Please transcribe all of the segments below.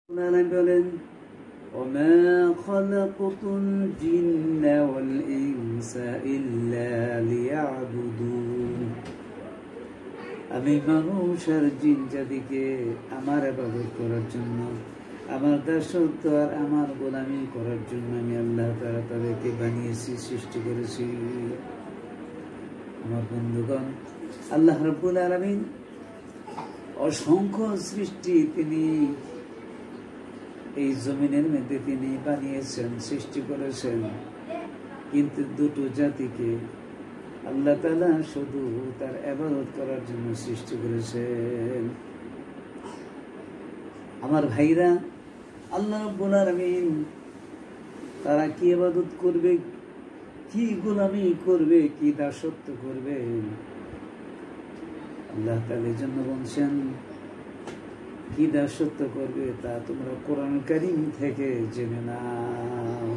বলেন وما خلقت الجن والإنس إلا ليعبدون আমি মানুষ আর জিন জাতিকে আমার ইবাদত করার জন্য, আমার দাসত্ব আর আমার গোলামি করার জন্য আমি আল্লাহ তাআলা তাদেরকে বানিয়েছি, সৃষ্টি করেছি। আমার বন্ধুগণ, আল্লাহ রাব্বুল আলামিন অসংখ্য সৃষ্টি তিনি এই জমিনের মধ্যে তিনি বানিয়েছেন, সৃষ্টি করেছেন, কিন্তু দুটো জাতিকে আল্লাহ তাআলা শুধু তার ইবাদত করার জন্য সৃষ্টি করেছেন। আমার ভাইরা, আল্লাহ রাব্বুল আলামিন তারা কি ইবাদত করবে, কি গোলামি করবে, কি দাসত্ব করবে, আল্লাহ তাআলার জন্য বলছেন কি দাসত্ব করবে তা তোমরা কোরআন কারীম থেকে জেনে নাও।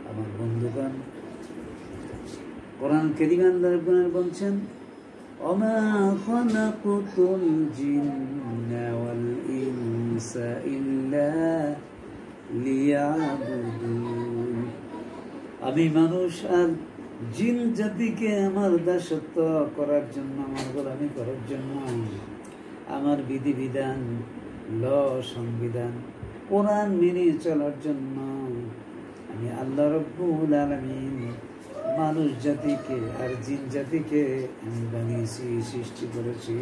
আমার বন্ধুগণ, কোরআন কারীম আল্লাহ রাব্বুল আলামিন বলছেন ওমা খালাকুতুল জিন্না ওয়াল ইনসা ইল্লা লিয়াবুদুন। আমি মানুষ আর জিন জাতিকে আমার দাসত্ব করার জন্য, আমার গোলামি করার জন্য, আমার বিধিবিধান, সংবিধান, কোরআন মেনে চলার জন্য আমি আল্লাহ রাব্বুল আলামিন মানুষ জাতিকে আর জিন জাতিকে আমি বানিয়েছি, সৃষ্টি করেছি।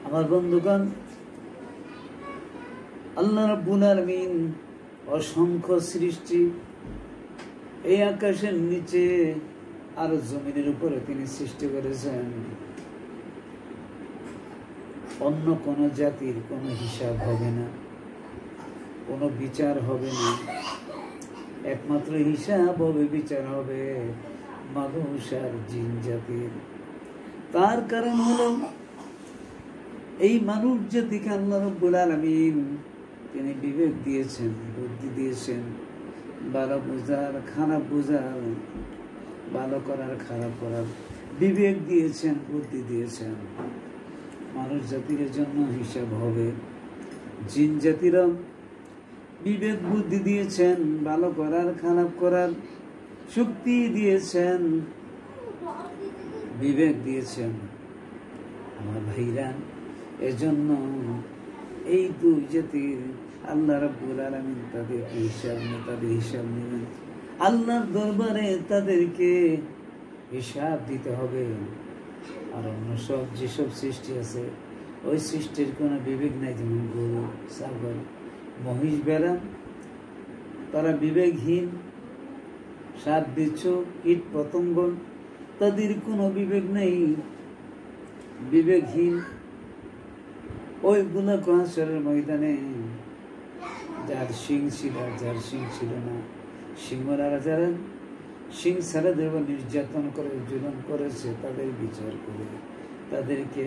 আমার বন্ধুগণ, আল্লাহ রাব্বুল আলামিন অসংখ্য সৃষ্টি এই আকাশের নিচে আর জমিনের উপরে তিনি সৃষ্টি করেছেন। অন্য কোন জাতির কোনো হিসাব হবে না, কোনো বিচার হবে না, একমাত্র হিসাব হবে, বিচার হবে মানুষ আর জিন জাতির। তার কারণ হলো এই মানুষ জাতিকে আল্লাহ রাব্বুল আলামিন তিনি বিবেক দিয়েছেন, বুদ্ধি দিয়েছেন, ভালো বোঝার, খারাপ বোঝার, ভালো করার, খারাপ করার বিবেক দিয়েছেন, বুদ্ধি দিয়েছেন। মানুষ জাতির জন্য হিসাব হবে, জিন জাতিরা বিবেক বুদ্ধি দিয়েছেন, ভালো করার, খারাপ করার শক্তি দিয়েছেন, বিবেক দিয়েছেন। আমার ভাইরা, এজন্য এই দুই জাতির আল্লাহ রাব্বুল আলামিন তাদেরকে হিসাব নেবেন। আল্লাহর দরবারে তাদেরকে হিসাব দিতে হবে। আর অন্য সব যেসব সৃষ্টি আছে ওই সৃষ্টির কোনো বিবেক নাই, যেমন গরু, ছাগল, মহিষ, বেড়া, তারা বিবেকহীন। সাপ, বিচ্ছু, কীট পতঙ্গ, তাদের কোনো বিবেক নেই, বিবেকহীন। ওইগুলো হাসরের ময়দানে যার শিং ছিল, যার শিং ছিল না, সিংহরা যারা সিং ছাড়াদের উপর নির্যাতন করে, জুলুম করেছে, তাদের বিচার করে তাদেরকে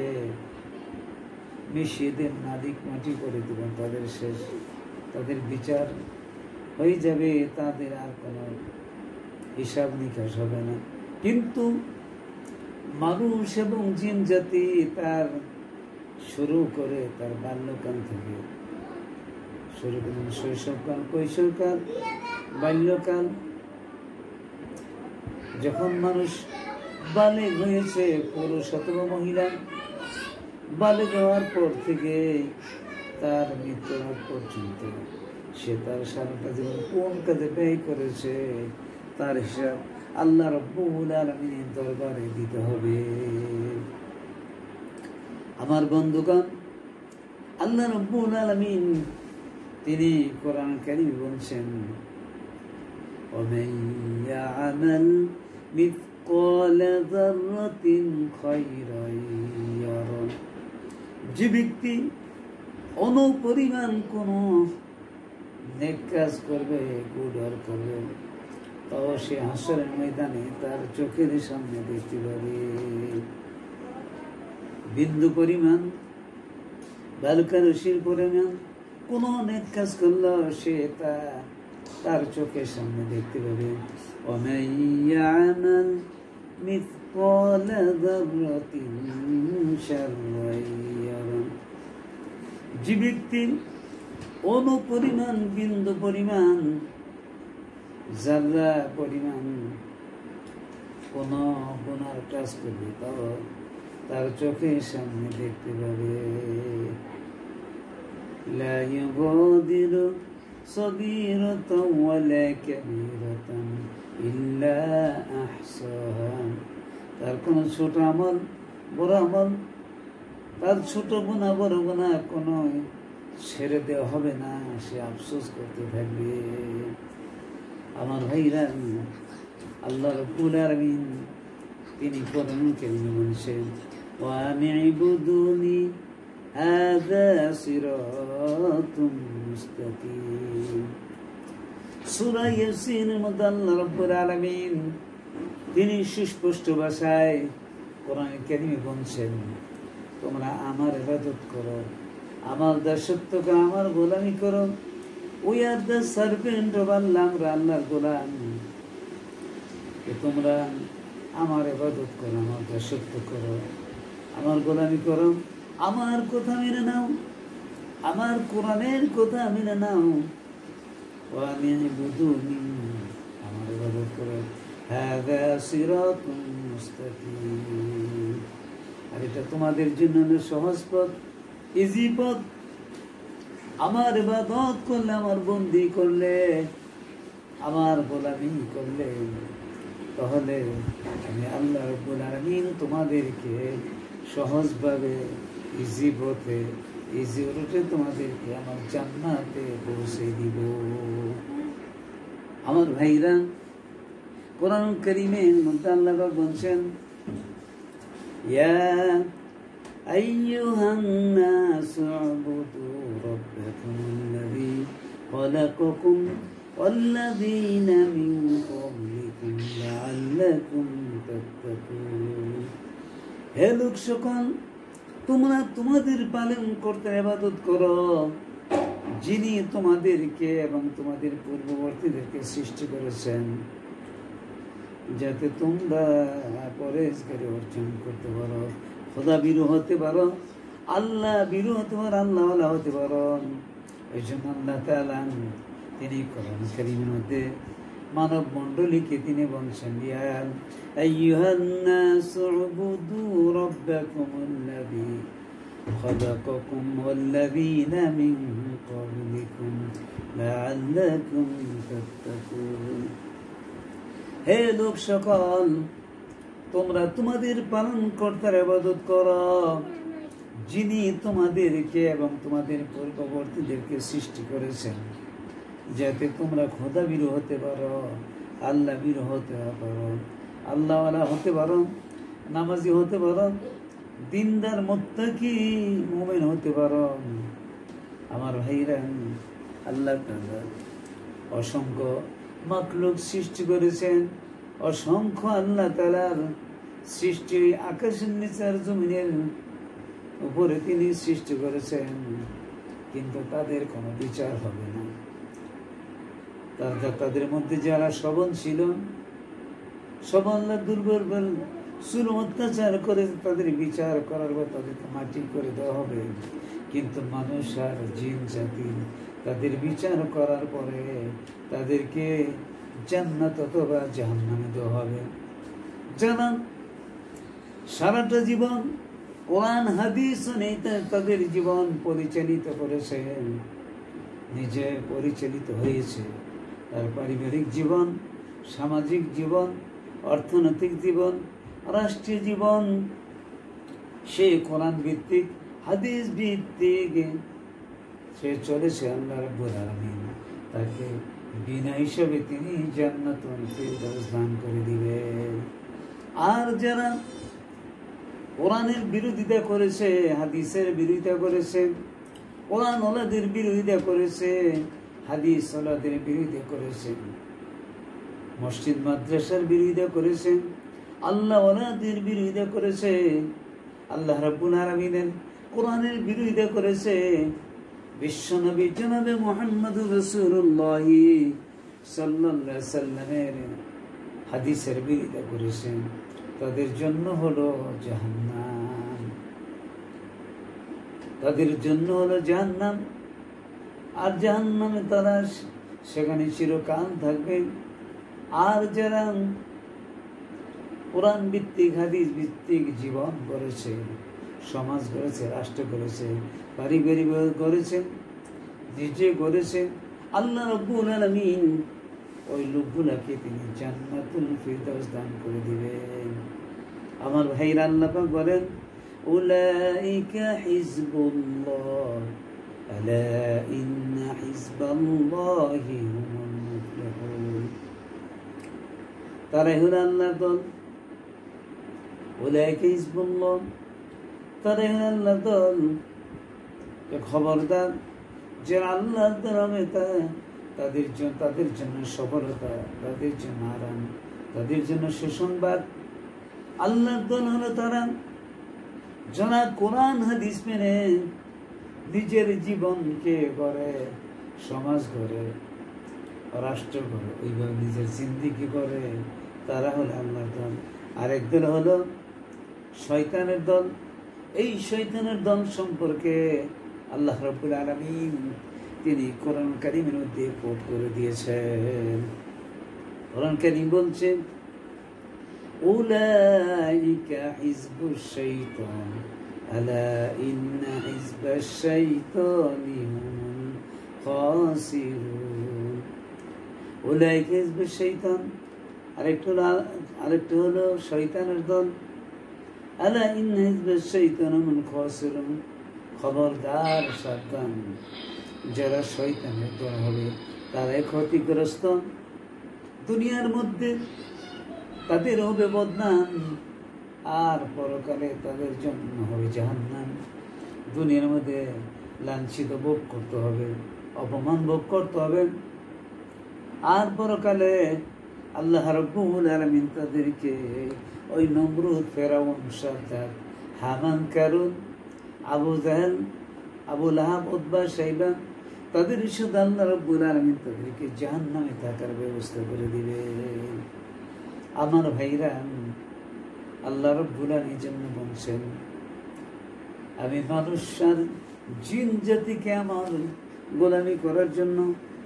মিশিয়ে দেন, নাদিক মাটি করে দেবেন, তাদের শেষ, তাদের বিচার হয়ে যাবে, তাদের আর কোনো হিসাব নিকাশ হবে না। কিন্তু মানুষ এবং জিন জাতি তার শুরু করে তার বাল্যকাল থেকে শুরু করেন, শৈশবকাল, কৈশোরকাল, বাল্যকাল। যখন মানুষ বালেগ হয়েছে, পুরুষ অথবা মহিলা, বালেগ হওয়ার পর থেকে তার মৃত্যুর আগ পর্যন্ত সে তার সারাটা জীবন কোন কাজে ব্যয় করেছে তার হিসাব আল্লাহ রাব্বুল আলামিনের দরবারে দিতে হবে। আমার বন্ধুগণ, আল্লাহ রাব্বুল আলামিন তিনি কোরআন কারীম বলছেন وَمَن يَعْمَلْ مِثْقَالَ ذَرَّةٍ خَيْرًا يَرَهُ। যে ব্যক্তি অনুপরিমাণ কোনো নেক কাজ করবে, গুনাহ করবে, তাও সে হাসরের ময়দানে তার চোখের সামনে দেখতে পাবে। বিন্দু পরিমাণ, বালুকারশির পরিমাণ কোনো নেক কাজ করলে সে তার চোখের সামনে দেখতে পাবে। وَمَن يَعْمَلْ مِثْقَالَ ذَرَّةٍ شَرًّا يَرَهُ। যে ব্যক্তি অনুপরিমাণ বিন্দু পরিমাণ জাররা পরিমাণ কোন গুনার কাজ করবে তাও তার চোখের সামনে দেখতে পাবে। লা ইউগাদিরু সগীরাতান ওয়ালা কাবীরাতান ইল্লা আহসাহা। তার কোন ছোট আমল বড় আমল, তার ছোট গুনাহ বড় গুনাহ কোন ছেড়ে দেওয়া হবে না, সে আফসোস করতে থাকবে। আমার ভাইরা, আল্লাহ রাব্বুল আলামিন তিনি কোরআন কারীমে বলেছেন, ওয়া নি'বুদুনি হাযা সিরাতুম মুস্তাকিম। সূরা ইয়াসিনের মধ্যে আল্লাহ রাব্বুল আলামিন তিনি সুস্পষ্ট ভাষায় কোরআন কারীমে বলেছেন, তোমরা আমার ইবাদত করো, আমার দাসত্ব করো, আমার গোলামি করো। We are the servant of Allah, আমরা আল্লাহর গোলাম। তোমরা আমার ইবাদত করো, আমার দাসত্ব করো, আমার গোলামি করো, আমার কথা মেনে নাও, আমার কোরআনের কথা মেনে নাও। ওয়া নি'বুদুনি, আমার ইবাদত করো, হাযা সিরাতুম মুস্তাকিম। আর এটা তোমাদের জন্য সহজ পথ, ইজি পথ। আমার ইবাদত করলে, আমার বন্দি করলে, আমার গোলামি করলে, তাহলে আমি আল্লাহ রাব্বুল আলামিন তোমাদেরকে সহজভাবে ইজি পথে, ইজি রুটে তোমাদেরকে আমার জান্নাতে পৌঁছে দিব। আমার ভাইরা, কোরআন কারীমের মধ্যে আল্লাহ বলছেন, ইয়া আইয়ুহান নাসু উবুদু রাব্বাকুমুল্লাযী খালাকাকুম ওয়াল্লাযীনা মিন ক্বাবলিকুম লাআল্লাকুম তাত্তাকুন। হে লোক সকল, তোমরা তোমাদের পালন করতে ইবাদত করো, যিনি তোমাদেরকে এবং তোমাদের পূর্ববর্তীদেরকে সৃষ্টি করেছেন, যাতে তোমরা পরেজগারি অর্জন করতে পারো, খোদা বিরু হতে পারো, আল্লাহ বিরু হতে পারো, আল্লাহওয়ালা হতে পারো। এই জন্য আল্লাহ তাআলা তিনি কোরআন কারীমের মধ্যে মানব মণ্ডলীকে তিনি বলছেন, ইয়া আইয়ুহান নাসু উবুদু রাব্বাকুমুল্লাযী খালাকাকুম ওয়াল্লাযীনা মিন ক্বাবলিকুম লাআল্লাকুম তাত্তাকুন। হে লোক সকল, তোমরা তোমাদের পালন কর্তার ইবাদত করো, যিনি তোমাদেরকে এবং তোমাদের পূর্ববর্তীদেরকে সৃষ্টি করেছেন, যাতে তোমরা খোদা বিরু হতে পারো, আল্লাহ বিরু হতে পারো, আল্লাহওয়ালা হতে পারো, নামাজি হতে পারো, দিনদার মুত্তাকি মুমিন হতে পারো। আমার ভাইরা, আল্লাহ তাআলা অসংখ্য মাখলুক সৃষ্টি করেছেন, অসংখ্য আল্লাহ তাআলার সৃষ্টি আকাশের নিচের জমিনের উপরে তিনি সৃষ্টি করেছেন, কিন্তু তাদের কোনো বিচার হবে না। তাদের মধ্যে যারা সবল ছিল, সবল দুর্বল জুলুম অত্যাচার করে তাদের বিচার করার পর তাদেরকে মাটি করে দেওয়া হবে। কিন্তু মানুষ আর জিন জাতি, তাদের বিচার করার পরে তাদেরকে জান্নাত অথবা জাহান্নামে দেওয়া হবে। যারা সারাটা জীবন কোরআন হাদিস নিয়ে তাদের জীবন পরিচালিত করেছে, নিজে পরিচালিত হয়েছে, তার পারিবারিক জীবন, সামাজিক জীবন, অর্থনৈতিক জীবন, রাষ্ট্রীয় জীবন, সে কোরআন ভিত্তিক, হাদিস ভিত্তিক সে চলেছে, আল্লাহ রাব্বুল আলামিন তাকে বিনা হিসাবে তিনি জান্নাতুল ফিরদাউস দান করে দিবেন। আর যারা কোরআনের বিরোধিতা করেছে, হাদিসের বিরোধিতা করেছে, কোরআন ওয়ালাদের বিরোধিতা করেছে, হাদিস ওয়ালাদের বিরোধিতা করেছে, মসজিদ মাদ্রাসার বিরোধিতা করেছে, আল্লাহ ওয়ালাদের বিরোধিতা করেছে, আল্লাহ রাব্বুল আলামিনের কোরআনের বিরোধিতা করেছে, বিশ্বনবী জনাবে মুহাম্মদুর রাসূলুল্লাহ সাল্লাল্লাহু আলাইহি সাল্লামের হাদিসের বিরোধিতা করেছেন, তাদের জন্য হলো জাহান্নাম। তাদের জন্য হলো জাহান্নাম, আর জাহান্নামে তারা সেখানে চিরকাল থাকবে। আর যারা কোরআন ভিত্তিক হাদিস ভিত্তিক জীবন করেছে, সমাজ করেছে, রাষ্ট্র করেছে, পারিবারিক করেছে, নিজে করেছে, আল্লাহ রাব্বুল আলামিন ওই লোকগুলাকে তিনি জান্নাতুল ফিরদাউস দান করে দিবেন। আমার ভাইরা, আল্লাহ পাক বলেন উলাইকা হিজবুল্লাহ আলা ইন্না হিজবাল্লাহি হুমুল মুফলিহুন। তারাই হলো আল্লাহর দল। উলাইকা হিজবুল্লাহ, তারাই হলো আল্লাহর দল। খবরদার, যারা আল্লাহর দল হবে তাদের জন্য সফলতা, তাদের জন্য আরাম, তাদের জন্য সুসংবাদ। আল্লাহর দল হলো তারা যারা কোরআন হাদিস মেনে নিজের জীবনকে গড়ে, সমাজ গড়ে, রাষ্ট্র গড়ে, ওইভাবে নিজের জিন্দেগি করে, তারা হলো আল্লাহর দল। আরেক দল হলো শয়তানের দল। এই শয়তানের দল সম্পর্কে আল্লাহ রাব্বুল আলামিন তিনি কোরআন কারীমের মধ্যে কোট করে দিয়েছেন। কোরআন কারীম বলছে উলাইকা হিজবুশ শাইতান আলা ইন্না হিজবাশ শাইতানি হুমুল খাসিরুন। উলাইকা হিজবুশ শাইতান, আরেকটা হলো শয়তানের দল। আলা ইন্না হিজবাশ শাইতানি হুমুল খাসিরুন। খবরদার, সাবধান, যারা শয়তানের দল হবে তারাই ক্ষতিগ্রস্ত। দুনিয়ার মধ্যে তাদের হবে বদনাম, আর পরকালে তাদের জন্য হবে জাহান্নাম। দুনিয়ার মধ্যে লাঞ্ছিত ভোগ করতে হবে, অপমান ভোগ করতে হবে, আর পরকালে আল্লাহ রাব্বুল আলামিন তাদেরকে ওই নমরুদ, ফেরাউন, সাদ্দাত, হামান, কারুন, আবু জাহেল, আবু লাহাব, উতবা, শাইবা, তাদের শুধু আল্লাহ রাব্বুল আলামিন তাদেরকে জাহান্নামে থাকার ব্যবস্থা করে দিবে। আমার ভাইরা, আল্লাহ রাব্বুল আলামিন জন্য বলছেন আমি মানুষ আর জিন জাতিকে আমার গোলামি করার জন্য,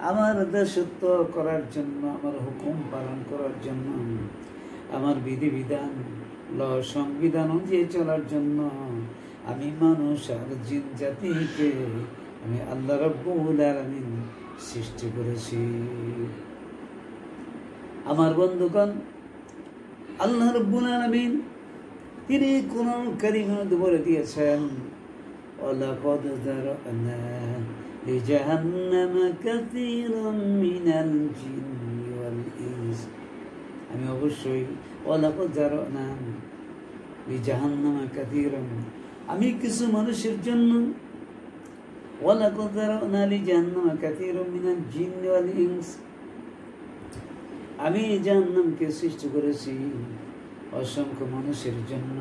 আমার দাসত্ব করার জন্য, আমার হুকুম পালন করার জন্য, আমার বিধিবিধান সংবিধান অনুযায়ী চলার জন্য আমি মানুষ আর জিন জাতিকে আমি আল্লাহ রাব্বুল আলামিন সৃষ্টি করেছি। আমার বন্ধুগণ, আল্লাহ রাব্বুল আলামিন তিনি কোরআন কারীমের মধ্যে বলে দিয়েছেন ওয়ালাকাদ যারানা লিজাহান্নামা কাসীরাম মিনাল জিন্নি ওয়াল ইনস। আমি অবশ্যই ওয়ালাকাদ যারানা লিজাহান্নামা কাসীরাম, আমি কিছু মানুষের জন্য ওয়ালাকাদ যারানা লিজাহান্নামা কাসীরাম মিনাল জিন্নি ওয়াল ইনস, আমি জাহান্নামকে সৃষ্টি করেছি অসংখ্য মানুষের জন্য,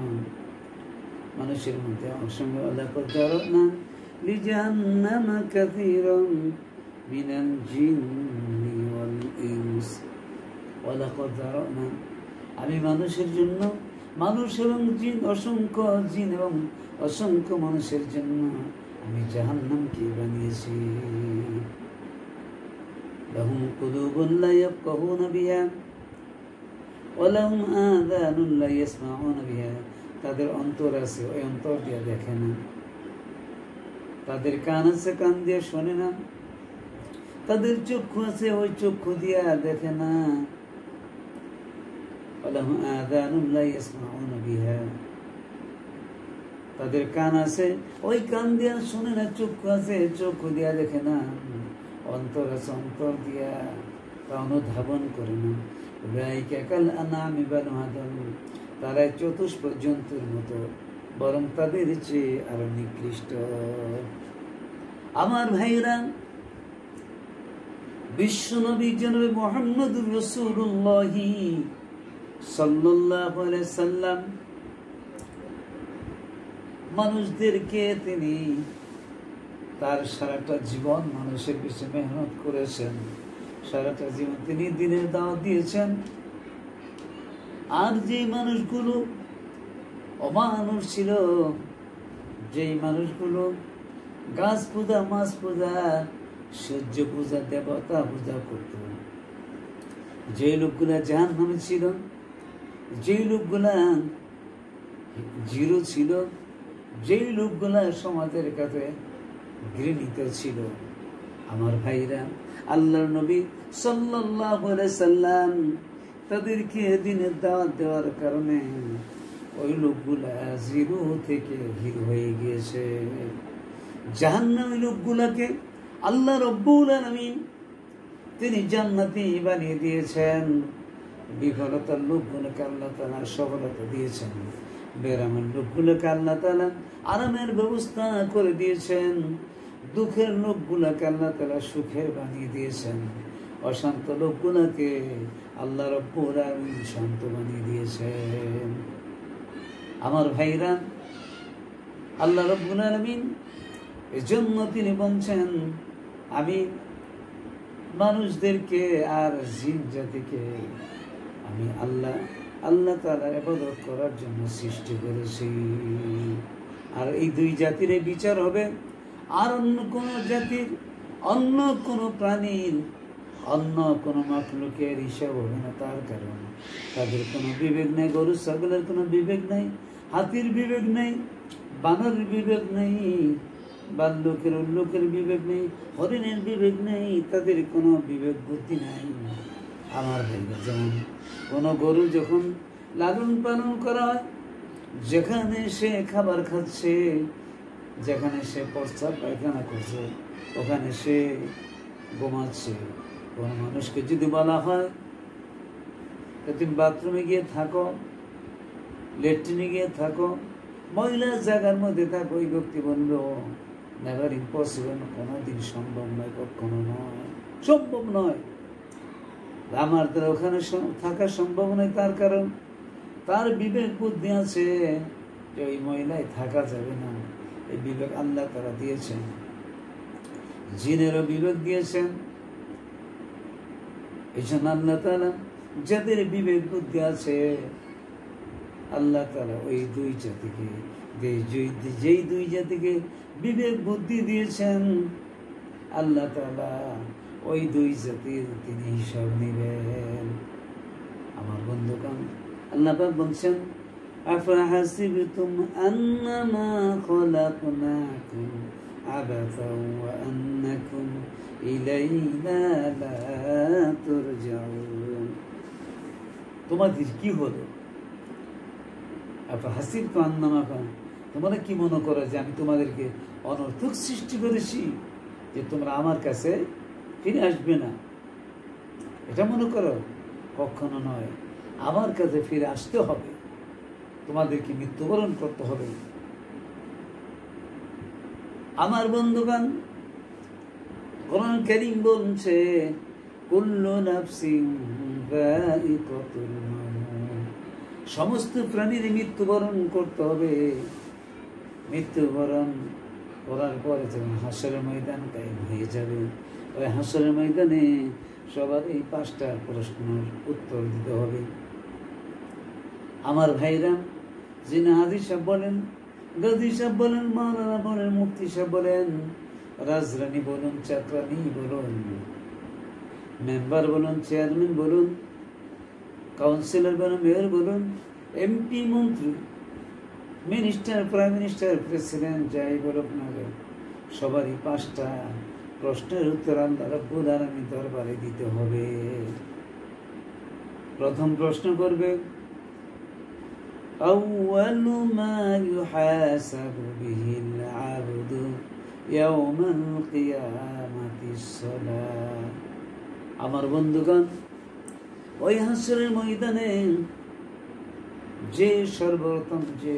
মানুষের মধ্যে অসংখ্য। ওয়ালাকাদ যারানা লিজাহান্নামা কাসীরাম মিনাল জিন্নি ওয়াল ইনস। ওয়ালাকাদ যারানা, আমি মানুষের জন্য, মানুষ এবং জিন, অসংখ্য জিন এবং অসংখ্য মানুষের জন্য আমি জাহান্নামকে বানিয়েছি। লাহুম কুলুবুন লা ইয়াফকাহুনা বিহা ওয়া লাহুম আযানুন লা ইয়াসমাউনা বিহা, তাদের অন্তর আছে, ওই অন্তর দিয়ে দেখে না। তাদের কান আছে, কান দিয়ে শোনে না। তাদের চক্ষু আছে, ওই চক্ষু দিয়ে দেখে না। ওয়া লাহুম আযানুন লা ইয়াসমাউনা বিহা, তাদের কান আছে, ওই কান দিয়া শোনে না। চক্ষু আছে, চক্ষু দিয়া দেখে না। অন্তর আছে, অন্তর দিয়া তা অনুধাবন করে না। উলাইকা কাল আনআমি বাল হুম আদল, তারাই চতুষ্প জন্তুর মতো, বরং তাদের চেয়ে আরো নিকৃষ্ট। আমার ভাইরা, বিশ্বনবী জনাবে মুহাম্মদুর রাসূলুল্লাহ সাল্লাল্লাহু আলাইহি সাল্লাম মানুষদেরকে তিনি তার সারাটা জীবন মানুষের পিছনে মেহনত করেছেন, সারাটা জীবন তিনি দিনের দাওয়াত দিয়েছেন। আর যে মানুষগুলো অমানুষ ছিল, যেই মানুষগুলো গাছ পূজা, মাছ পূজা, সূর্য পূজা, দেবতা পূজা করত। যে লোকগুলা জাহান্নামে ছিল, যে লোকগুলা জিরো ছিল, যেই লোকগুলা সমাজের কাছে ঘৃণিত ছিল, আমার ভাইরা, আল্লাহর নবী সাল্লাল্লাহু আলাইহি সাল্লাম তাদেরকে দিনের দাওয়াত দেওয়ার কারণে ওই লোকগুলা জিরো থেকে হিরো হয়ে গিয়েছে। জাহান্নামী লোকগুলাকে আল্লাহ রাব্বুল আলামিন তিনি জান্নাতি বানিয়ে দিয়েছেন। বিফলতার লোকগুলোকে আল্লাহ তাআলা সফলতা দিয়েছেন। বেরামের লোকগুলোকে আল্লাহ তাআলা আরামের ব্যবস্থা করে দিয়েছেন। দুঃখের লোকগুলোকে আল্লাহ তাআলা সুখের বানিয়ে দিয়েছেন। অশান্ত লোকগুলোকে আল্লাহ রাব্বুল আলামিন শান্ত বানিয়ে দিয়েছেন। আমার ভাইরা, আল্লাহ রাব্বুল আলামিন এজন্য তিনি বলছেন, আমি মানুষদেরকে আর জিন জাতিকে আমি আল্লাহ তাআলার ইবাদত করার জন্য সৃষ্টি করেছি। আর এই দুই জাতির বিচার হবে। আর অন্য কোনো জাতির, অন্য কোনো প্রাণীর, অন্য কোনো মাখলুকের হিসাব হবে না। তার কারণ তাদের কোনো বিবেক নেই। গরু ছাগলের কোনো বিবেক নেই, হাতির বিবেক নেই, বানরের বিবেক নেই, বাল্যকের উল্লুকের বিবেক নেই, হরিণের বিবেক নেই, তাদের কোনো বিবেক বুদ্ধি নাই। আমার ভাইরা, যেমন কোনো গরু যখন লালন পালন করা হয়, যেখানে সে খাবার খাচ্ছে, যেখানে সে প্রস্রাব পায়খানা করছে, ওখানে সে ঘুমাচ্ছে। কোনো মানুষকে যদি বলা হয় তুমি বাথরুমে গিয়ে থাকো, ল্যাট্রিনে গিয়ে থাকো, মহিলার জায়গার মধ্যে থাকো, ওই ব্যক্তি বলল নেভার ইম্পসিবল, কোনোদিন সম্ভব নয়, কখনো নয়, সম্ভব নয়। আমার দ্বারা ওখানে থাকা সম্ভব নয়। তার কারণ তার বিবেক বুদ্ধি আছে যে ওই মহিলায় থাকা যাবে না। এই বিবেক আল্লাহ তারা দিয়েছেন। জিনেরও বিবেক দিয়েছেন। এই জন্য আল্লাহ তাআলা যাদের বিবেক বুদ্ধি আছে, আল্লাহ তাআলা ওই দুই জাতিকে, যেই দুই জাতিকে বিবেক বুদ্ধি দিয়েছেন, আল্লাহ তাআলা ওই দুই জাতির তিনি হিসাব নেবেন। আমার বন্ধুগণ, আল্লাহ পাক বলছেন, আফাহাসিবতুম আন্নামা খলাকনাকুম আবাসান ওয়া আন্নাকুম ইলাইনা লা তুরজাউন। তোমাদের কি হলো? আফাহাসিবতুম আন্নামা, তোমরা কি মনে করো যে আমি তোমাদেরকে অনর্থক সৃষ্টি করেছি, যে তোমরা আমার কাছে ফিরে আসবে না? এটা মনে করো? কখনো নয়। আমার কাছে ফিরে আসতে হবে, তোমাদেরকে মৃত্যুবরণ করতে হবে। আমার বন্ধুগণ, কোরআন কারীম বলছে, কুল্লু নাফসিন যায়িকাতুল মাউত, সমস্ত প্রাণীর মৃত্যুবরণ করতে হবে। মৃত্যুবরণ করার পরে যখন হাসরের ময়দান কায়েম হয়ে যাবে, ওই হাসরের ময়দানে সবার এই 5টা প্রশ্নের উত্তর দিতে হবে। আমার ভাইরা, যিনি হাজী সাহেব বলেন, গাজী সাহেব বলেন, মাওলানা বলেন, মুফতি সাহেব বলেন, রাজরানী বলুন, চাকরানী বলুন, মেম্বার বলুন, চেয়ারম্যান বলুন, কাউন্সিলর বলুন, মেয়র বলুন, এমপি, মন্ত্রী, মিনিস্টার, প্রাইম মিনিস্টার, প্রেসিডেন্ট, যাই বলুক না, সবারই 5টা প্রশ্নের উত্তর আল্লাহ রাব্বুল আলামিন দরবারে দিতে হবে। প্রথম প্রশ্ন করবে, আউয়ালু মা ইউহাসাবু বিহিল আবদু ইয়াওমাল কিয়ামাতিস সালাহ। আমার বন্ধুগণ, ওই হাসরের ময়দানে যে সর্বপ্রথম যে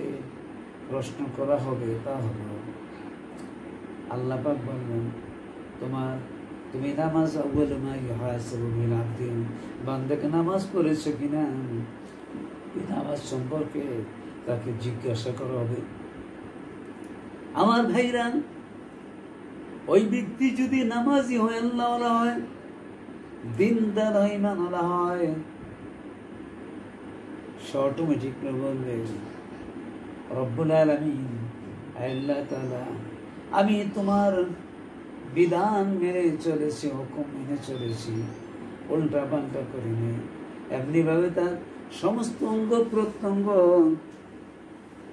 প্রশ্ন করা হবে তা হলো, আল্লাহ পাক বললেন, তুমি নামাজ, আউয়ালু মা ইউহাসাবু বিল আবদি, বান্দাকে নামাজ পড়েছো কিনা, এই নামাজ সম্পর্কে তাকে জিজ্ঞাসা করা হবে। আমার ভাইরা, ওই ব্যক্তি যদি নামাজি হয়, আল্লাহওয়ালা হয়, দিনদার হয়, ইমানওয়ালা হয়, সে অটোমেটিক বলবে, রব্বুল আলামিন, আল্লাহ তাআলা আমি তোমার বিধান মেনে চলেছি, হুকুম মেনে চলেছি, উল্টা পাল্টা করিনি। এমনি ভাবে তার সমস্ত অঙ্গ প্রত্যঙ্গ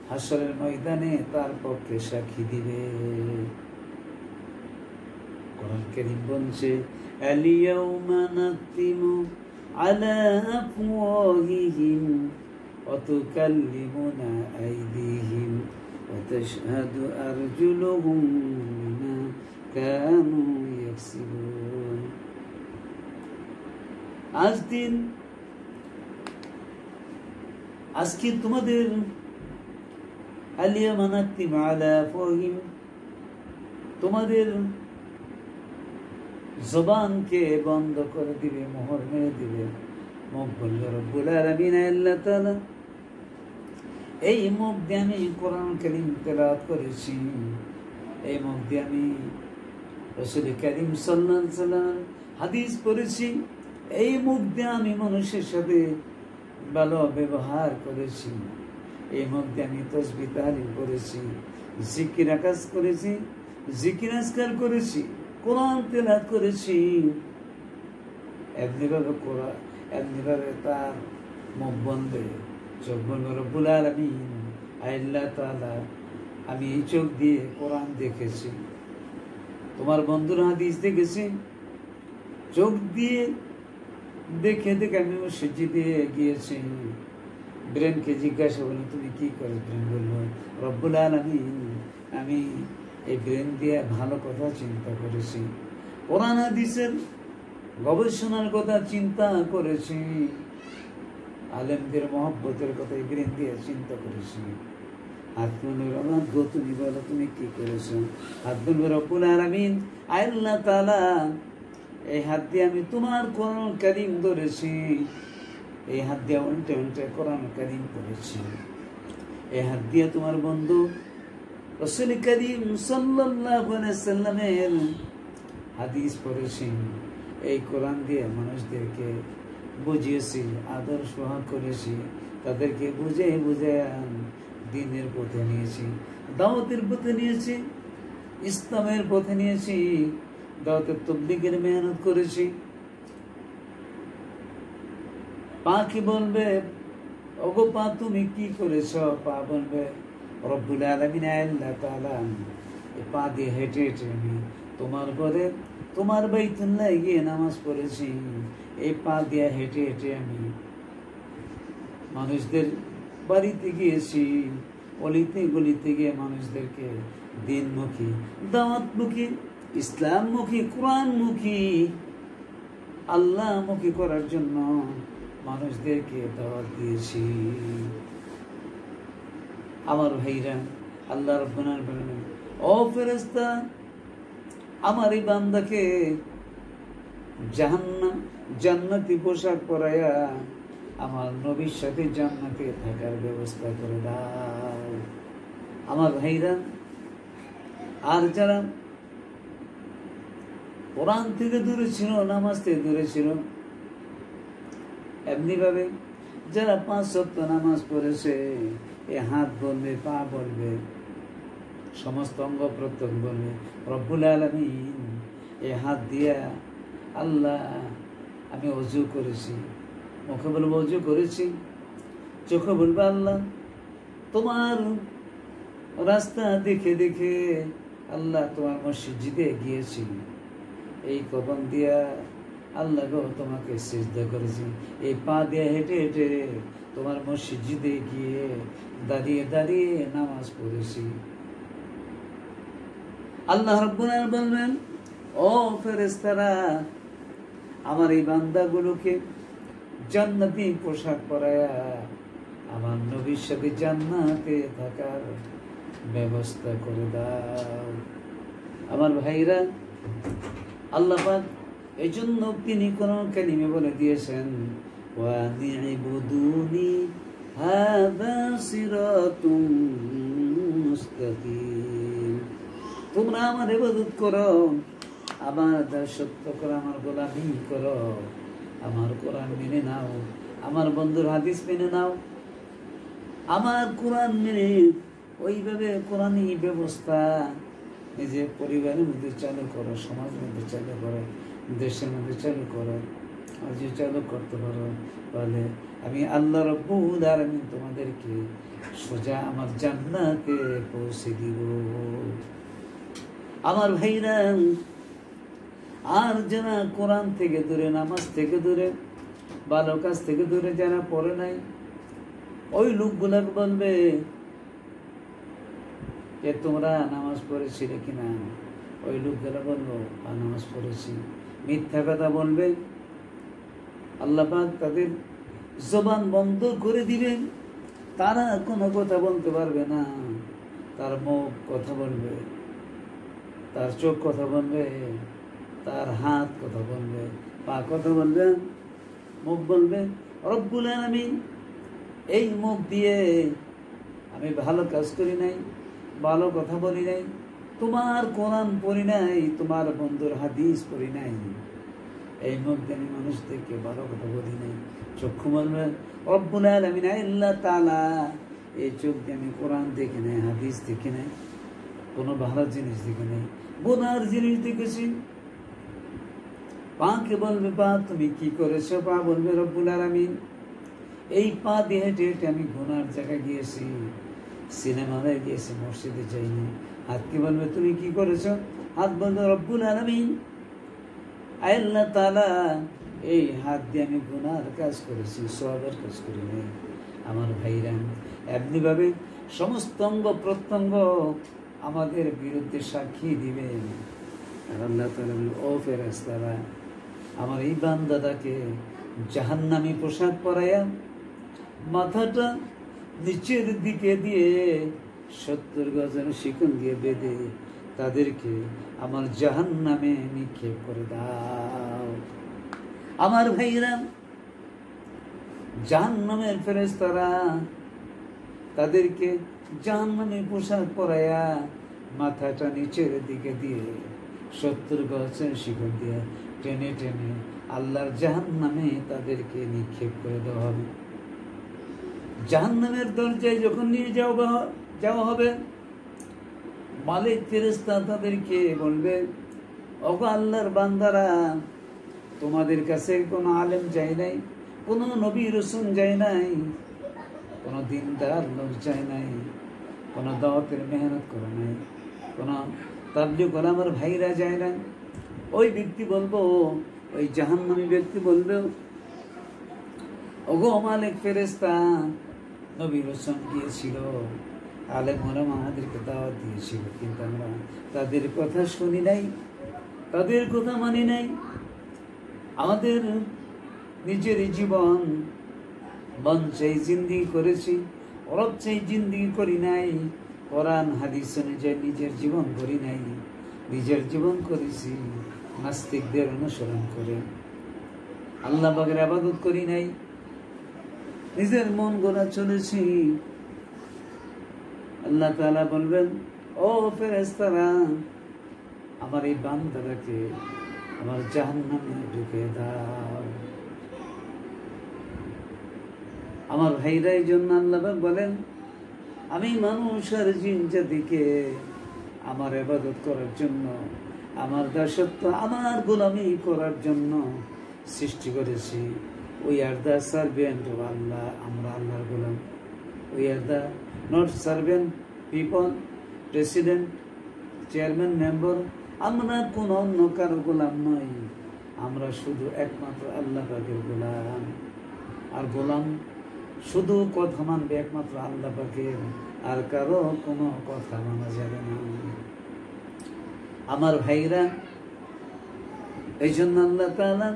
হাসরের ময়দানে তার পক্ষে সাক্ষী দিবে। কোরআন কারীম বলছে, আলিয়াউমা নাখতিমু আলা আফওয়াহিহিম ওয়া তুকাল্লিমুনা আইদিহিম ওয়া তাশহাদু আরজুলুহুম বিমা কানু ইয়াকসিবুন। আজকে তোমাদের আলিয়াউমা নাখতিমু আলা আফওয়াহিহিম, তোমাদের জবানকে বন্ধ করে দিবে, মোহর মেরে দিবে। মুখ বলল রব্বুল আলামিন, আল্লাহ তাআলা, এই মুখ দিয়ে আমি কোরআন কারীম তেলাওয়াত করেছি, এই মুখ দিয়ে আমি রাসূল কারীম সাল্লাল্লাহু আলাইহি ওয়াসাল্লাম হাদিস পড়েছি, এই মুখ দিয়ে আমি মানুষের সাথে ভালো ব্যবহার করেছি, এই মুখ দিয়ে আমি তাসবিহ তাহলিল করেছি, জিকির আকাজ করেছি, জিকির আজকার করেছি, কোরআন তেলাওয়াত করেছি। এমনিভাবে তার মুখ বন্ধে, চোখ বন্ধ। রব্বুল আলামিন, আল্লাহ তাআলা, আমি এই চোখ দিয়ে কোরআন দেখেছি, তোমার বন্ধুর হাদিস দেখেছি, চোখ দিয়ে দেখে দেখে আমি মসজিদে গিয়েছি। ব্রেনকে জিজ্ঞাসা করলাম, তুমি কি করে? ব্রেন বলল, রব্বুল আলামিন, আমি এই ব্রেন দিয়ে ভালো কথা চিন্তা করেছি, কোরআন হাদিসের গবেষণার কথা চিন্তা করেছি, আলেমদের মহব্বতের কথা এই ব্রেন দিয়ে চিন্তা করেছি। হাত তুলবে, আমার গো তুমি বলো তুমি কি করেছো? হাত তুলবে, রব্বুল আলামিন, আল্লাহ তাআলা, এই হাত দিয়ে আমি তোমার কোরআন কারীম ধরেছি, এই হাত দিয়ে উল্টে উল্টে কোরআন কারীম পড়েছি, এই হাত দিয়ে তোমার বন্ধু রাসূল কারীম সাল্লাল্লাহু আলাইহি ওয়াসাল্লামের হাদিস পড়েছি, এই কোরআন দিয়ে মানুষদেরকে বুঝিয়েছি, আদর্শ করেছি, তাদেরকে বুঝে বুঝে দ্বীনের পথে নিয়েছি, দাওয়াতের পথে নিয়েছি, ইসলামের পথে নিয়েছি, দাওয়াতের তাবলীগের মেহনত করেছি। পা কি বলবে, ওগো পা তুমি কি করেছ? পা বলবে, রব্বুল আলামিন, আল্লাহ তাআলা, এই পা দিয়ে হেঁটে হেঁটে আমি তোমার ঘরে, তোমার বাইতুল্লাহ গিয়ে নামাজ পড়েছি, এই পা দিয়ে হেঁটে হেঁটে আমি মানুষদের বাড়িতে গিয়েছি, অলিতে গলিতে গিয়ে মানুষদেরকে দ্বীনমুখী, দাওয়াতমুখী, ইসলামমুখী, কোরআনমুখী, আল্লাহমুখী করার জন্য মানুষদেরকে দাওয়াত দিয়েছি। আমার ভাইরা, আল্লাহ রাব্বুল আলামিন, ও ফেরেশতা, আমার এই বান্দাকে জান্নাতি পোশাক পরাইয়া আমার নবীর সাথে জান্নাতে থাকার ব্যবস্থা করে দাও। আমার ভাইরা, আর যারা কোরআন থেকে দূরে ছিল, নামাজ থেকে দূরে ছিল, এমনি ভাবে যারা 5 ওয়াক্ত নামাজ পড়েছে, এ হাত বলবে, পা বলবে, সমস্ত অঙ্গ প্রত্যঙ্গ বলবে, রব্বুল আলামিন, এই হাত দিয়া আল্লাহ আমি ওযু করেছি, মুখে বলবো ওযু করেছি, চোখে বলবে আল্লাহ তোমার রাস্তা দেখে দেখে আল্লাহ তোমার মসজিদে গিয়েছি, এই কবন দিয়া আল্লাহ গো তোমাকে সিজদা করেছি, এই পা দিয়ে হেঁটে হেঁটে তোমার মসজিদে গিয়ে দাঁড়িয়ে দাঁড়িয়ে নামাজ পড়েছি। আল্লাহ রাব্বুল আলামিন বলবেন, ও ফেরেশতারা, আমার এই বান্দাগুলোকে জান্নাতি পোশাক পরায়া আমার নবীর সাথে জান্নাতে থাকার ব্যবস্থা করে দাও। আমার ভাইরা, আল্লাহ পাক এই জন্য তিনি কোরআন কারীমে বলে দিয়েছেন, ওয়া নি'বুদুনি হাযা সিরাতুম মুস্তাকিম, তোমরা আমার ইবাদত করো, আমার দাসত্ব করো, আমার গোলামি করো, আমার কোরআন মেনে নাও, আমার বন্ধুর হাদিস মেনে নাও, আমার কোরআন মেনে ওইভাবে কোরআনী ব্যবস্থা নিজে পরিবারের মধ্যে চালু করো, সমাজের মধ্যে চালু করো, দেশের মধ্যে চালু করো। আর যে চালু করতে পারো তাহলে আমি আল্লাহ রাব্বুল আলামিন তোমাদেরকে সোজা আমার জান্নাতে পৌঁছে দিব। আমার ভাইরা, আর যারা কোরআন থেকে দূরে, নামাজ থেকে দূরে, ভালো কাজ থেকে দূরে যারা পড়ে নাই, ওই লোকগুলাকে বলবে যে তোমরা নামাজ পড়েছিলে কিনা? ওই লোকগুলা বলবো নামাজ পড়েছি। মিথ্যা কথা বলবে, আল্লাহ পাক তাদের জবান বন্ধ করে দিবেন, তারা কোনো কথা বলতে পারবে না। তার মুখ কথা বলবে, তার চোখ কথা বলবে, তার হাত কথা বলবে, পা কথা বলবে, মুখ বলবে। রব্বুল আলামিন এই মুখ দিয়ে আমি ভালো কাজ করি নাই, ভালো কথা বলি নাই, তোমার কোরআন পড়ি নাই, তোমার বন্ধুর হাদিস পড়ি নাই, এই মুখ দিয়ে আমি মানুষদেরকে ভালো কথা বলি নাই। চক্ষু বলবে রব্বুল আলামিন আল্লাহ তাআলা এই চোখ দিয়ে আমি কোরআন দেখি নাই, হাদিস দেখি নাই, কোনো ভালো জিনিস দেখি নাই, গুনার জিনিস দেখেছি। পাকে বলবে পা তুমি কি করেছো? পা বলবে রব্বুল আলামিন এই পা দিয়ে হেঁটে হেঁটে আমি গুনার জায়গায় গিয়েছি, সিনেমা হলে গিয়েছি, মসজিদে যাইনি। হাতকে বলবে তুমি কি করেছো? হাত বলবে রব্বুল আলামিন আল্লাহ তাআলা এই হাত দিয়ে আমি গুনার কাজ করেছি, সওয়াবের কাজ করি নাই। আমার ভাইরা, এমনিভাবে সমস্ত অঙ্গ প্রত্যঙ্গ আমাদের বিরুদ্ধে সাক্ষী দিবেন। আর আল্লাহ তাআলা বলবে ও ফেরেশতারা, আমার এই বান্দাটাকে জাহান্নামী পোশাক পরাইয়া মাথাটা নিচের দিকে দিয়ে 70 গজের শিকল দিয়ে বেঁধে তাদেরকে আমার জাহান্নামে নিক্ষেপ করে দাও। আমার ভাইরা, জাহান্নামের ফেরেশতারা তাদেরকে জাহান্নামী পোশাক পরাইয়া মাথাটা নিচের দিকে দিয়ে 70 গজের শিকল দিয়ে টেনে টেনে আল্লাহর জাহান্নামে তাদেরকে নিক্ষেপ করে দেওয়া হবে। জাহান্নামের দরজায় যখন নিয়ে যাওয়া হবে, মালিক ফেরেশতা তাদেরকে বলবে ওগো আল্লাহর বান্দারা, তোমাদের কাছে কোনো আলেম চাই নাই, কোনো নবী রাসূল চাই নাই, কোনো দিনদার লোক চাই নাই, কোনো দাওয়াতের মেহনত করে নাই, কোনো তাবলীগ ওলামার ভাইরা যায় না। ওই ব্যক্তি বলবো, ওই জাহান্নামী ব্যক্তি বলবে ওগো মালিক ফেরেশতা, নবী রাসূল গিয়েছিল, আলেম ওলামা আমাদেরকে দাওয়াত দিয়েছিল, কিন্তু আমরা তাদের কথা শুনি নাই, তাদের কথা মানি নাই। আমাদের নিজের জীবন মন চাই জিন্দেগি করেছি, রব চাই জিন্দেগি করি নাই, কোরআন হাদিস অনুযায়ী নিজের জীবন করি নাই, নিজের জীবন করেছি নাস্তিকদের অনুসরণ করে, আল্লাহ পাকের ইবাদত করি নাই, নিজের মন গড়া চলেছি। আল্লাহ তাআলা বলবেন ও ফেরেশতারা, আমার এই বান্দাটাকে আমার জাহান্নামে ঢুকে দাও। আমার ভাইরা, এই জন্য আল্লাহ পাক বলেন আমি মানুষ আর জিন জাতিকে আমার ইবাদত করার জন্য, আমার দাসত্ব, আমার গোলামি করার জন্য সৃষ্টি করেছি। We are the servant of Allah, আমরা আল্লাহর গোলাম। We are the not servant people, president, chairman, member, আমরা কোন অন্য কারো গোলাম নই, আমরা শুধু একমাত্র আল্লাহ পাকের গোলাম। আর গোলাম শুধু কথা মানবে একমাত্র আল্লাহ পাকের, আর কারো কোনো কথা মানা যাবে না। আমার ভাইরা, এই জন্য আল্লাহ তাআলা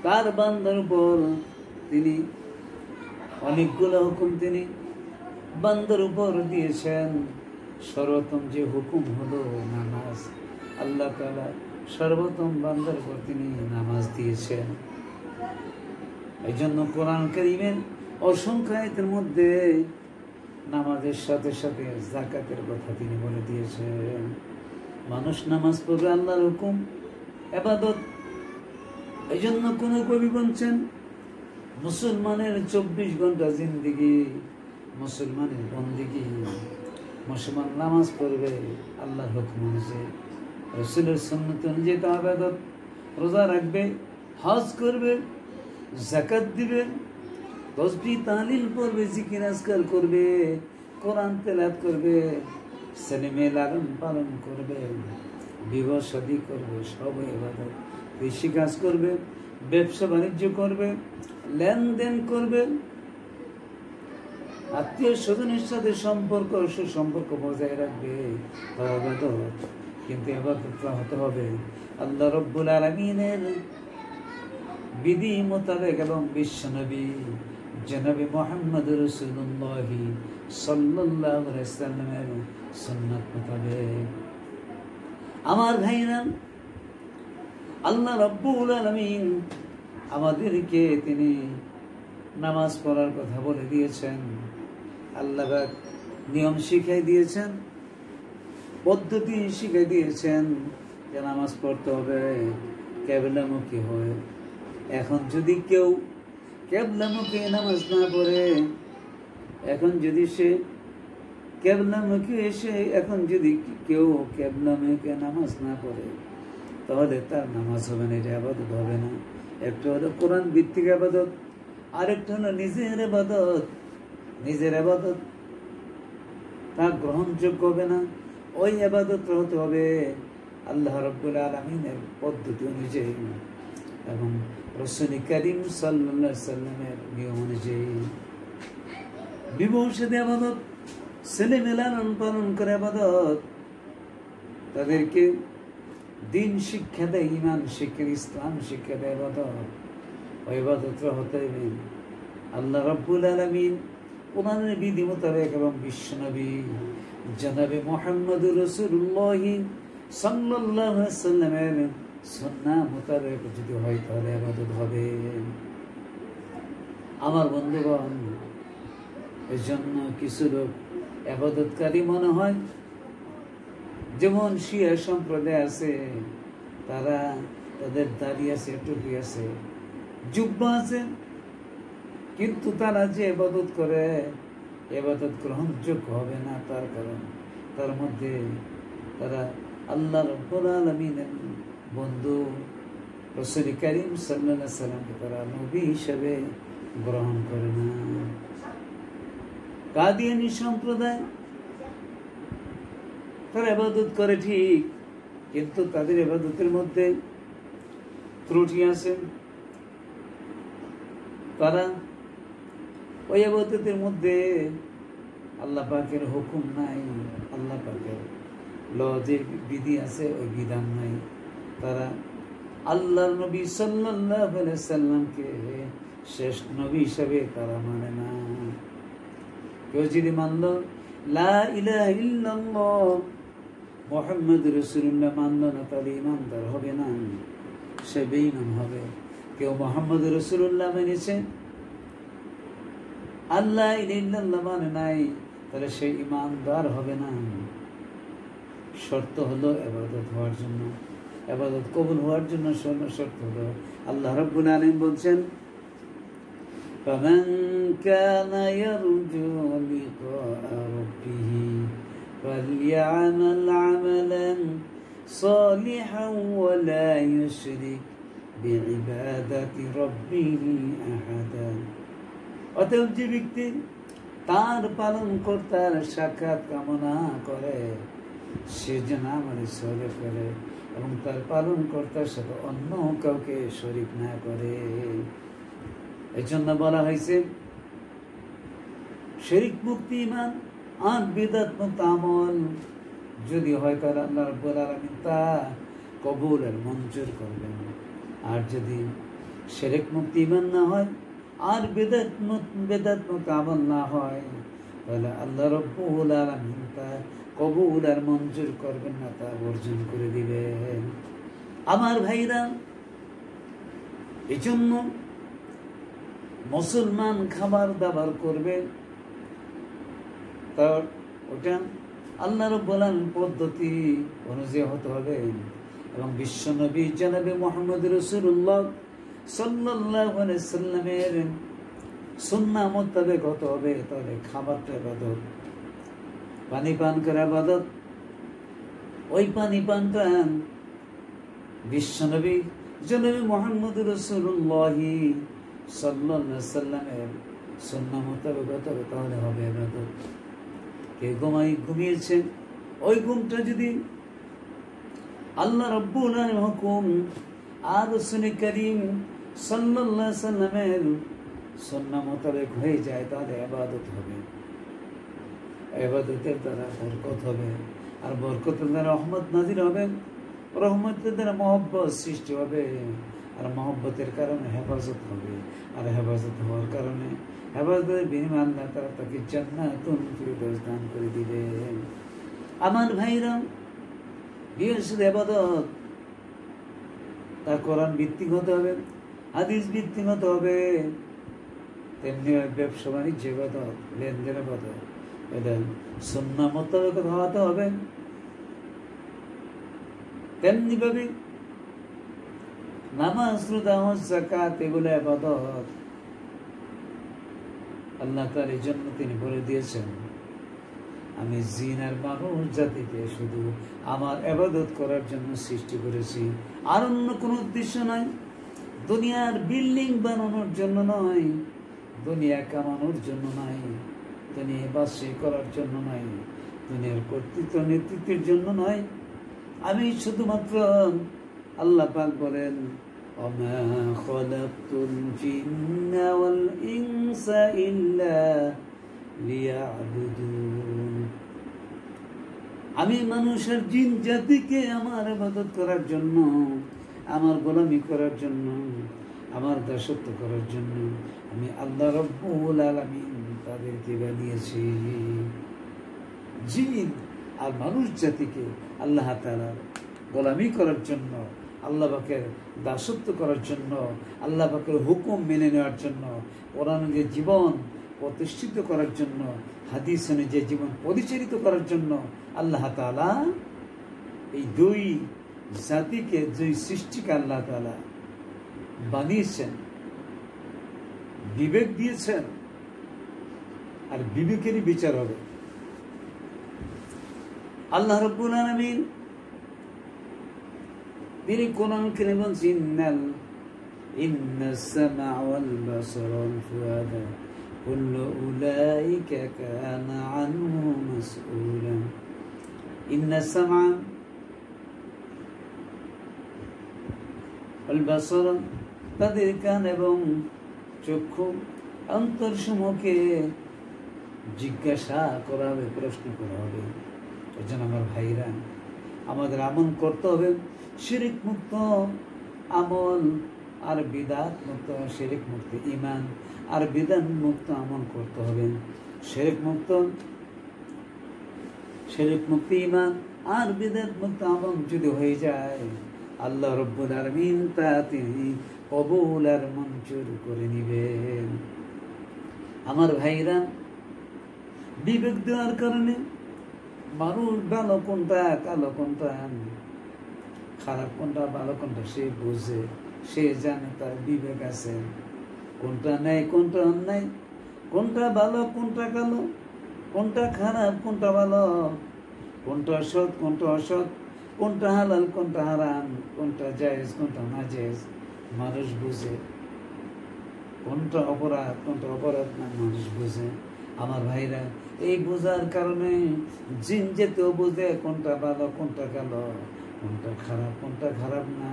তার বান্দার উপর তিনি অনেকগুলো হুকুম তিনি বান্দার উপর দিয়েছেন। সর্বোত্তম যে হুকুম হলো নামাজ, আল্লাহ তাআলা সর্বোত্তম বান্দার উপর তিনি নামাজ দিয়েছেন। এই জন্য কোরআন কারীমের অসংখ্য আয়াতের মধ্যে নামাজের সাথে সাথে যাকাতের কথা তিনি বলে দিয়েছেন। মানুষ নামাজ পড়বে আল্লাহর হুকুম, ইবাদত। এই জন্য কোন কবি বলছেন মুসলমানের 24 ঘন্টা জিন্দেগি, মুসলমানের বন্দেগি, মুসলমান নামাজ পড়বে আল্লাহর হুকুম অনুযায়ী, রাসূলের সুন্নাত অনুযায়ী তা ইবাদত, রোজা রাখবে, হজ করবে, যাকাত দিবে, তাসবিহ তাহলিল পড়বে, জিকির আজকার করবে, কোরআন তেলাওয়াত করবে, ছেলে মেয়ে লালন পালন করবে, বিবাহ শাদী করবে, সব ইবাদত। কৃষি কাজ করবে, ব্যবসা বাণিজ্য করবে, লেনদেন করবে, আত্মীয় স্বজনের সাথে সম্পর্ক সুসম্পর্ক বজায় রাখবে, তাও ইবাদত। কিন্তু ইবাদতটা হতে হবে আল্লাহ রাব্বুল আলামিনের বিধি মোতাবেক এবং বিশ্বনবী জনাবে মুহাম্মদ রাসূলুল্লাহ সাল্লাল্লাহু আলাইহি ওয়াসাল্লামের সুন্নাত মোতাবেক। আমার ভাইরা, আল্লাহ রাব্বুল আলামিন আমাদেরকে তিনি নামাজ পড়ার কথা বলে দিয়েছেন, আল্লাহ পাক নিয়ম শিখিয়ে দিয়েছেন, পদ্ধতি শিখিয়ে দিয়েছেন যে নামাজ পড়তে হবে কিবলামুখী হয়ে। এখন যদি কেউ কিবলামুখী নামাজ না পড়ে, এখন যদি সে কিবলামুখী এসে এখন যদি কেউ কিবলামুখী নামাজ না পড়ে, তাহলে তার নামাজ হবে না, এটা ইবাদত হবে না। একটা হলো কোরআন ভিত্তিক ইবাদত, আরেকটা হলো নিজের ইবাদত। নিজের ইবাদত তার গ্রহণযোগ্য হবে না, ওই ইবাদত হতে হবে আল্লাহ রাব্বুল আলামিনের পদ্ধতি অনুযায়ী এবং রাসূল করিম সাল্লাল্লাহু আলাইহি সাল্লামের নিয়ম অনুযায়ী। বিবাহ শাদী ইবাদত, ছেলে মেয়ে লালন পালন করে ইবাদত, তাদেরকে দিন শিক্ষা দেয়, ইমান শিক্ষা, ইসলাম শিক্ষা দেয় ইবাদত। ওই ইবাদতটা হতে হবে আল্লাহ রাব্বুল আলামিন কোরআনের বিধি মোতাবেক এবং বিশ্বনবী জনাবে মুহাম্মদ রাসূলুল্লাহ সাল্লাল্লাহু আলাইহি ওয়াসাল্লামের সুন্নাহ মোতাবেক যদি হয় তাহলে ইবাদত হবে। আমার বন্ধুগণ, এজন্য কিছু লোক ইবাদতকারী মনে হয়, যেমন শিয়া সম্প্রদায় আছে, তারা তাদের দাড়ি আছে, টুপি আছে, জুব্বা আছে, কিন্তু তারা যে ইবাদত করে ইবাদত গ্রহণযোগ্য হবে না। তার কারণ তার মধ্যে তারা আল্লাহ রাব্বুল আলামিনের বন্ধু রাসূল করিম সাল্লাল্লাহু আলাইহি সাল্লামকে তারা নবী হিসেবে গ্রহণ করে না। কাদিয়ানী সম্প্রদায় তারা ইবাদত করে ঠিক, কিন্তু তাদের ইবাদতের মধ্যে ত্রুটি আছে। তারা ওই ইবাদতের মধ্যে আল্লাহ পাকের হুকুম নাই, আল্লাহ পাকের যে বিধি আছে ওই বিধান নাই। তারা আল্লাহর নবী সাল্লাল্লাহু আলাইহি সাল্লামকে শেষ নবী হিসেবে তারা মানে না। কেউ যদি মানল লা ইলাহা ইল্লাল্লাহ মুহাম্মাদুর রাসূলুল্লাহ মানল না, তাহলে ঈমানদার হবে না, সে বেঈমান হবে। কেউ মুহাম্মাদুর রাসূলুল্লাহ মেনেছে, আল্লাহ ইল্লাল্লাহ মানে নাই, তাহলে সে ঈমানদার হবে না। শর্ত হলো ইবাদত হওয়ার জন্য, ইবাদত কবুল হওয়ার জন্য শর্ত হলো আল্লাহ রাব্বুল আলামিন বলছেন, فمن كان يرجو لقاء ربه فليعمل عملا صالحا ولا يشرك بعبادة ربه أحدا। অতএব যে ব্যক্তি তার পালন কর্তার সাক্ষাৎ কামনা করে, সে যেন আমল সালেহ করে এবং তার পালন কর্তার সাথে অন্য কাউকে শরীক না করে। এই জন্য বলা হয়েছে শিরক মুক্ত ঈমান আর বিদআত মুক্ত আমল যদি হয় তাহলে আল্লাহ রাব্বুল আলামিন তা কবুল আর মঞ্জুর করবেন। আর যদি শিরক মুক্ত ঈমান না হয় আর বিদআত মুক্ত আমল না হয়, তাহলে আল্লাহ রাব্বুল আলামিন তা কবুল আর মঞ্জুর করবেন না, তা বর্জন করে দিবেন। আমার ভাইরা, এই জন্য মুসলমান খাবার দাবার করবে, তার ওটা আল্লাহ রাব্বুল আলামিন পদ্ধতি অনুযায়ী হতে হবে এবং বিশ্বনবী জনাবে মুহাম্মদ রাসূলুল্লাহ সাল্লাল্লাহু আলাইহি সাল্লামের সুন্নাহ মোতাবেক হতে হবে, তাহলে খাবারটা ইবাদত। পানি পান করা ইবাদত। ওই পানি পানটা বিশ্বনবী জনাবে মুহাম্মদ রাসূলুল্লাহ সাল্লাল্লাহু আলাইহি সাল্লামের সুন্নাহ মোতাবেক তাহলে হবে ইবাদত। কে ঘুমিয়েছেন, ওই ঘুমটা যদি আল্লাহ রাব্বুল আলামিনের হুকুম আর রাসূল করিম সাল্লাল্লাহু আলাইহি সাল্লামের সুন্নাহ মোতাবেক হয়ে যায়, তাহলে ইবাদত হবে। ইবাদতের দ্বারা বরকত হবে, আর বরকতের দ্বারা রহমত নাজিল হবে, রহমতের দ্বারা মহব্বত সৃষ্টি হবে, আর মহব্বতের কারণে হেফাজত হবে, আর হেফাজত হওয়ার কারণে হেফাজতের বিনিময়ে আল্লাহ তাআলা তাকে জান্নাতুল ফিরদাউস দান করে দিবেন। আমার ভাইরা, শুধু ইবাদত তা কোরআন ভিত্তিক হতে হবে, হাদিস ভিত্তিক হতে হবে। তেমনি ব্যবসা বাণিজ্য ইবাদত, লেনদেন ইবাদত, এটা সুন্নাহ মোতাবেক হতে হবে। তেমনি ভাবে নামাজ, রোজা, হজ, যাকাত এগুলো ইবাদত। আল্লাহ তাআলা এই জন্য তিনি বলে দিয়েছেন, আমি জিন আর মানুষ জাতিকে শুধু আমার ইবাদত করার জন্য সৃষ্টি করেছি, আর অন্য কোনো উদ্দেশ্য নয়। দুনিয়ার বিল্ডিং বানানোর জন্য নয়, দুনিয়া কামানোর জন্য নয়, দুনিয়া বাসী করার জন্য নয়, দুনিয়ার কর্তৃত্ব নেতৃত্বের জন্য নয়। আমি শুধুমাত্র, আল্লাহ পাক বলেন, ওমা খালাকতুল জিন্না ওয়াল ইনসা ইল্লা লিয়াবুদুন। আমি মানুষের জিন জাতিকে আমার ইবাদত করার জন্য, আমার গোলামি করার জন্য, আমার দাসত্ব করার জন্য আমি আল্লাহ রাব্বুল আলামিন তাদেরকে বানিয়েছি। জিন আর মানুষ জাতিকে আল্লাহ তাআলার গোলামি করার জন্য, আল্লাহ পাকের দাসত্ব করার জন্য, আল্লাহ পাকের হুকুম মেনে নেওয়ার জন্য, কোরআন অনুযায়ী জীবন প্রতিষ্ঠিত করার জন্য, হাদিস অনুযায়ী জীবন পরিচালিত করার জন্য আল্লাহ তাআলা এই দুই জাতিকে, দুই সৃষ্টিকে আল্লাহ তাআলা বানিয়েছেন, বিবেক দিয়েছেন, আর বিবেকেরই বিচার হবে। আল্লাহ রাব্বুল আলামিন তিনি কোরআন কারীমে বলছেন, ইন্নাস সামআ ওয়াল বাসারা ওয়াল ফুআদা কুল্লু উলাইকা কানা আনহু মাসউলা। ইন্নাস সামআ ওয়াল বাসারা, তাদের কান এবং চক্ষু, অন্তরসমূহকে জিজ্ঞাসা করা হবে, প্রশ্ন করা হবে। এজন্য আমার ভাইরা, আমাদের আমল করতে হবে শিরক মুক্ত আমল, আর বিদআত মুক্ত, শিরক মুক্ত ঈমান আর বিদআত মুক্ত আমল করতে হবে। শিরক মুক্ত ঈমান আর বিদআত মুক্ত আমল যদি হয়ে যায়, আল্লাহ রাব্বুল আলামিন তা তিনি কবুল আর মঞ্জুর করে নিবেন। আমার ভাইরা, বিবেক দেওয়ার কারণে মানুষ ভালো কোনটা, কালো কোনটা, খারাপ কোনটা, ভালো কোনটা সে বুঝে, সে জানে, তার বিবেক আছে। কোনটা ন্যায়, কোনটা অন্যায়, কোনটা ভালো, কোনটা কালো, কোনটা খারাপ, কোনটা ভালো, কোনটা সৎ, কোনটা অসৎ, কোনটা হালাল, কোনটা হারাম, কোনটা জায়েজ, কোনটা নাজায়েজ মানুষ বুঝে। কোনটা অপরাধ, কোনটা অপরাধ না মানুষ বুঝে। আমার ভাইরা, এই বোঝার কারণে জিন যেতেও বুঝে কোনটা ভালো, কোনটা কালো, কোনটা খারাপ, কোনটা খারাপ না,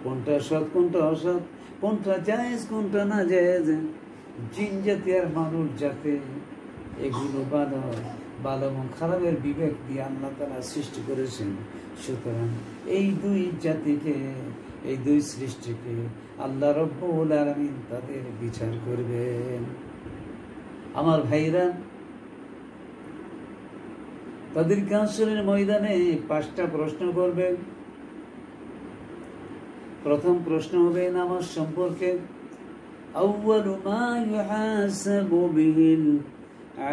কোনটা সৎ, কোনটা অসৎ, কোনটা জায়েজ, কোনটা না জায়েজ। জিন জাতি আর মানুষ জাতি এগুলো ভালো এবং খারাপের বিবেক দিয়ে আল্লাহ তাআলা সৃষ্টি করেছেন। সুতরাং এই দুই জাতিকে, এই দুই সৃষ্টিকে আল্লাহ রাব্বুল আলামিন তাদের বিচার করবেন। আমার ভাইরা, তাদেরকে হাসরের ময়দানে 5টা প্রশ্ন করবেন। প্রথম প্রশ্ন হবে নামাজ সম্পর্কে। আউয়ালু মা ইউহাসাবু বিহিল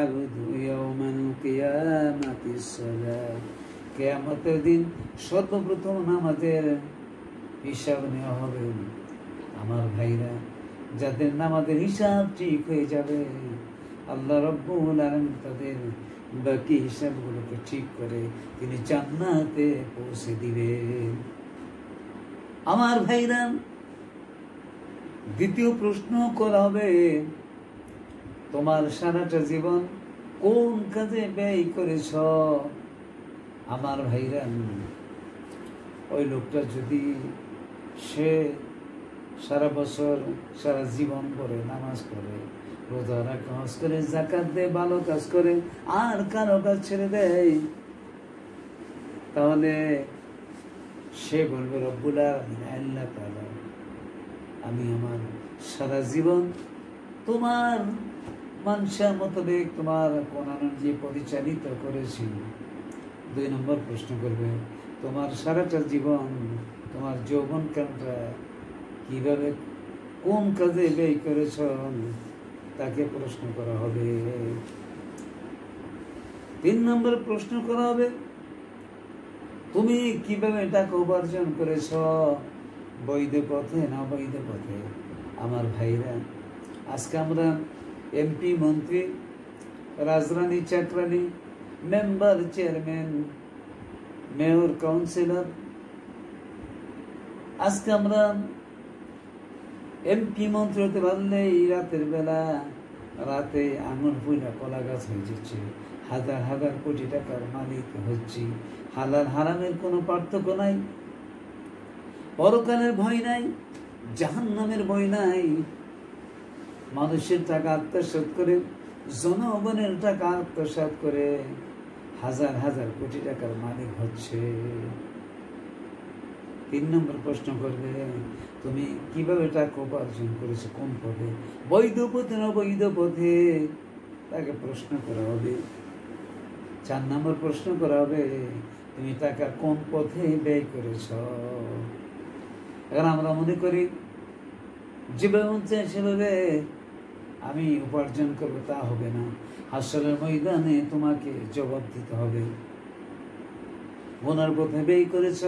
আবদু ইয়াওমাল কিয়ামাতিস সালাত। কিয়ামতের দিন সর্বপ্রথম নামাজের হিসাব নেওয়া হবে। আমার ভাইরা, যাদের নামাজের হিসাব ঠিক হয়ে যাবে, আল্লাহ রাব্বুল আলামিন তাদের বাকি হিসাবগুলোকে ঠিক করে তিনি জান্নাতে পৌঁছে দিবেন। আমার ভাইরা, দ্বিতীয় প্রশ্ন করা হবে, তোমার সারাটা জীবন কোন কাজে ব্যয় করেছ? আমার ভাইরা, ওই লোকটা যদি সে সারা বছর সারা জীবন করে নামাজ পড়ে, রোজা রাখে, হজ করে, যাকাত দেয়, ভালো কাজ করে, আর কারো কাজ ছেড়ে দেয়, তাহলে সে বলবে রব্বুল আলামিন, আল্লাহ তাআলা, আমি আমার সারা জীবন তোমার মানসা মোতাবেক তোমার কোন অনুযায়ী পরিচালিত করেছি। 2 নম্বর প্রশ্ন করবে, তোমার সারাটা জীবন তোমার যৌবনকালটা কিভাবে কোন কাজে ব্যয় করেছ, তাকে প্রশ্ন করা হবে। 3 নম্বর প্রশ্ন করা হবে, তুমি কিভাবে টাকা উপার্জন করেছ, বৈধ পথে না অবৈধ পথে? আমার ভাইরা, আজকে আমরা এমপি, মন্ত্রী, রাজরানী, চাকরানি, মেম্বার, চেয়ারম্যান, মেয়র, কাউন্সিলর, আজকে আমরা এমপি মন্ত্রী হতে পারলেই রাতের বেলা রাতে আঙুল ফুলা কলা গাছ হয়ে যাচ্ছে, হাজার হাজার কোটি টাকার মালিক হচ্ছে। হালাল হারামের কোনো পার্থক্য নাই, পরকালের ভয় নাই, জাহান্নামের ভয় নাই। মানুষের টাকা আত্মসাৎ করে, জনগণের টাকা আত্মসাৎ করে হাজার হাজার কোটি টাকার মালিক হচ্ছে। 3 নম্বর প্রশ্ন করবে, তুমি কিভাবে টাকা উপার্জন করেছো, কোন পথে, বৈধ পথে না অবৈধ পথে? তাকে প্রশ্ন করা হবে। 4 নম্বর প্রশ্ন করা হবে, তুমি টাকা কোন পথে ব্যয় করেছ? এখন আমরা মনে করি যেভাবে মন চায় সেভাবে আমি উপার্জন করবো, তা হবে না। হাসরের ময়দানে তোমাকে জবাব দিতে হবে। ওনার পথে ব্যয় করেছ,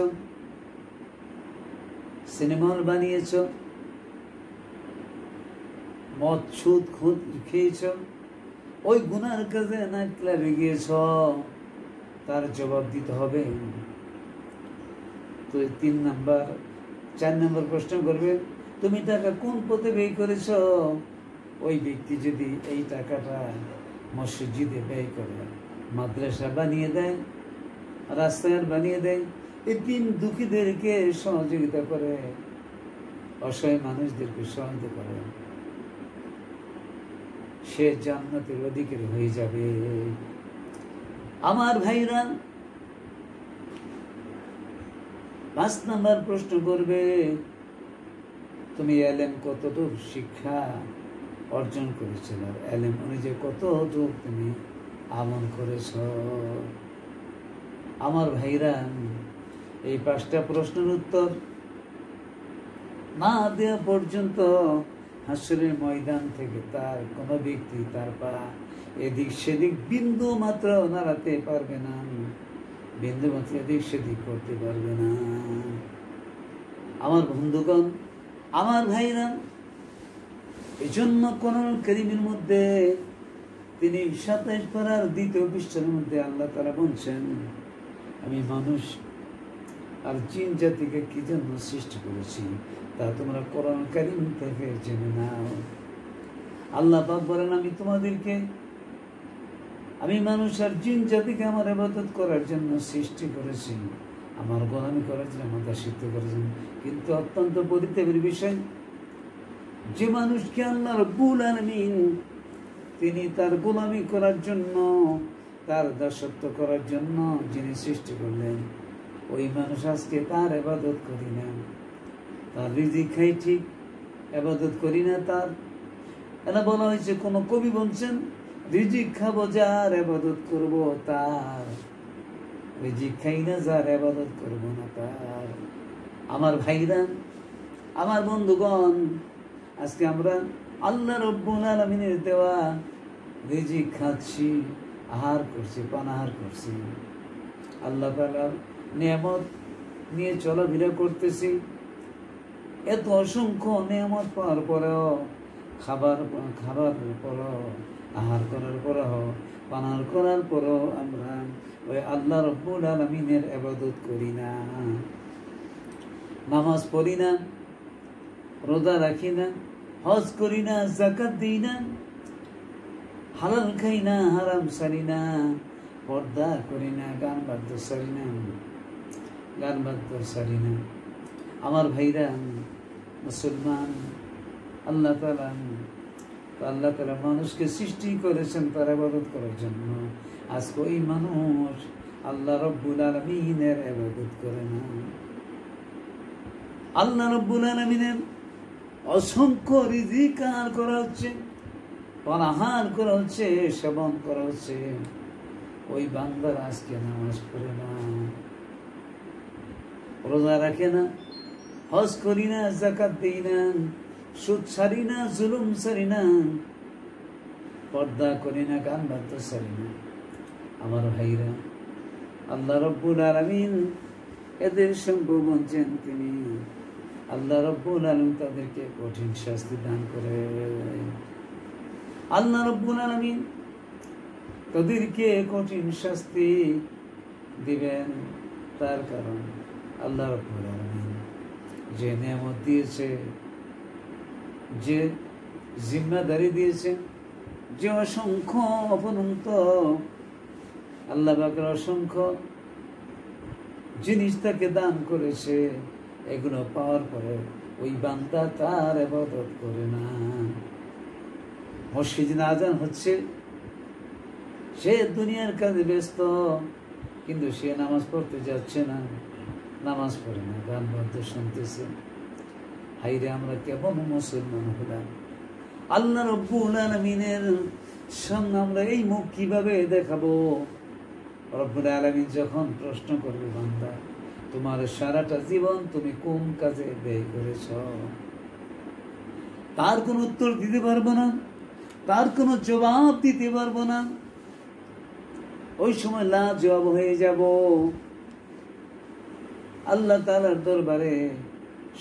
সিনেমা হল বানিয়েছ, মদ সুদ খুদ খেয়েছ, ওই গুনার কাজে নাইট ক্লাবে গিয়েছ, তার জবাব দিতে হবে। তো 4 নম্বর প্রশ্ন করবে, তুমি টাকা কোন পথে ব্যয় করেছ? ওই ব্যক্তি যদি এই টাকাটা মসজিদে ব্যয় করে, মাদ্রাসা বানিয়ে দেয়, রাস্তাঘাট বানিয়ে দেয়, এতিম দুঃখীদেরকে সহযোগিতা করে, অসহায় মানুষদেরকে সহায়তা করে, সে জান্নাতের অধিকারী হয়ে যাবে। আমার ভাইরা, 5 নম্বর প্রশ্ন করবে, তুমি এলেম কতটুকু শিক্ষা অর্জন করেছিল, এলেম অনুযায়ী কতটুকু তুমি আমল করেছ? আমার ভাইরা, এই 5টা প্রশ্নের উত্তর না দেওয়া পর্যন্ত হাসরের ময়দান থেকে তার কোনো ব্যক্তি তার পা এদিক সেদিক বিন্দু মাত্র নাড়াতে পারবে না, বিন্দু মাত্র এদিক সেদিক করতে পারবে না। আমার বন্ধুগণ, আমার ভাইরা, এই জন্য কোরআন কারীমের মধ্যে তিনি 27 পারার 2য় পৃষ্ঠার মধ্যে আল্লাহ তাআলা বলছেন, আমি মানুষ আর জিন জাতিকে কি জন্য সৃষ্টি করেছি তা তোমরা কোরআন কারীম থেকে জেনে নাও। আল্লাহ পাক বলেন, আমি মানুষ আর জিন জাতিকে আমার ইবাদত করার জন্য সৃষ্টি করেছি, আমার গোলামি করার জন্য, আমার দাসত্ব করার জন্য। কিন্তু অত্যন্ত পরিতাপের বিষয়, যে মানুষকে আল্লাহ রাব্বুল আলামিন তিনি তার গোলামি করার জন্য, তার দাসত্ব করার জন্য যিনি সৃষ্টি করলেন, ওই মানুষ আজকে তার ইবাদত করি না, তার রিজিক খাই ঠিক, ইবাদত করি না তার। এটা বলা হয়েছে, কোন কবি বলছেন, রিজিক খাবো যার, ইবাদত করবো তার, রিজিক খাই না যার, ইবাদত করবো না তার। আমার ভাইরা, আমার বন্ধুগণ, আজকে আমরা আল্লাহ রাব্বুল আলামিনের দেওয়া রিজিক খাচ্ছি, আহার করছি, পানাহার করছি, আল্লাহ তাআলার নিয়ামত নিয়ে চলাফেরা করতেছি। এত অসংখ্য নিয়ামত পাওয়ার পরেও, খাবার পরেও, আহার করার পরেও পানার করার পরও আমরা ওই আল্লাহ রব্বুল আলামিনের ইবাদত করি না, নামাজ পড়ি না, রোজা রাখি না, হজ করি না, যাকাত দিই না, হালাল খাই না, হারাম সারি না, পর্দা করি না, গান বাদ্য সারি না। আমার ভাইরা মুসলমান, আল্লাহ তাআলা মানুষকে সৃষ্টি করেছেন তার ইবাদত করার জন্য। আজকে ওই মানুষ আল্লাহ রব্বুল আলামিনের ইবাদত করে না। আল্লাহ রব্বুল আলামিনের অসংখ্য রিজিক আহার করা হচ্ছে, পানাহার করা হচ্ছে, সেবন করা হচ্ছে, ওই বান্দার আজকে নামাজ পড়ে না, রোজা রাখে না, হজ করি না, যাকাত দিই না, সুদ ছাড়ি না, জুলুম ছাড়ি না, পর্দা করি না, গান বাদ্য ছাড়ি না। আমার ভাইরা, আল্লাহ রব্বুল আলামিন এদের সম্পর্ক বলছেন তিনি, আল্লাহ রব্বুল আলামিন তাদেরকে কঠিন শাস্তি দান করে। আল্লাহ রব্বুল আলামিন তাদেরকে কঠিন শাস্তি দিবেন, তার কারণ আল্লাহ রব্বুল আলামিন যে নিয়ামত দিয়েছে, যে জিম্মাদারি দিয়েছে, যে অসংখ্য অপরন্ত আল্লাহ পাকের অসংখ্য জিনিস তাকে দান করেছে, এগুলো পাওয়ার পরে ওই বান্দা তার ইবাদত করে না। মসজিদে আযান হচ্ছে, সে দুনিয়ার কাজে ব্যস্ত, কিন্তু সে নামাজ পড়তে যাচ্ছে না, নামাজ পড়ে না, গান বাদ্য শুনতেছে। হাইরে আমরা কেমন মুসলমান হলাম! আল্লাহ রব্বুল আলামিনের সামনে আমরা এই মুখ কিভাবে দেখাবো? রব্বুল আলামিন যখন প্রশ্ন করবে, বান্দা তোমার সারাটা জীবন তুমি কোন কাজে ব্যয় করেছ, তার কোনো উত্তর দিতে পারবো না, তার কোনো জবাব দিতে পারবো না। ওই সময় লাজবাব হয়ে যাব, আল্লাহ তাআলার দরবারে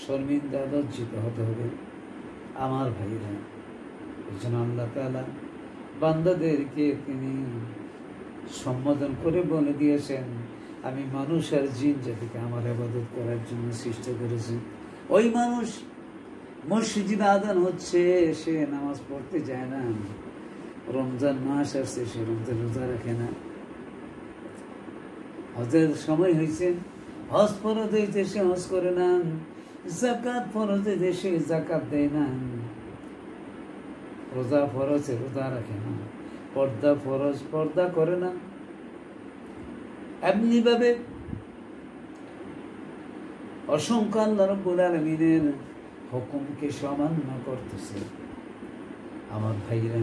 শর্মিন্দা লজ্জিত হতে হবে। আমার ভাইরা, এই জন্য আল্লাহ তাআলা বান্দাদেরকে তিনি সম্বোধন করে বলে দিয়েছেন, আমি মানুষ আর জিন জাতিকে আমার ইবাদত করার জন্য সৃষ্টি করেছি। ওই মানুষ মসজিদে আযান হচ্ছে, সে নামাজ পড়তে যায় না, রমজান মাস আসছে, সে রমজান রোজা রাখে না, হজের সময় হয়েছে, হজ ফরজ হয়েছে, সে হজ করে না, যাকাত ফরজ হয়েছে, সে যাকাত দেয় না, রোজা ফরজ, রোজা রাখে না, পর্দা ফরজ, পর্দা করে না। এমনি ভাবে অসংখ্য আল্লাহ রাব্বুল আলামিনের হুকুমকে অমান্য করতেছে। আমার ভাইরা,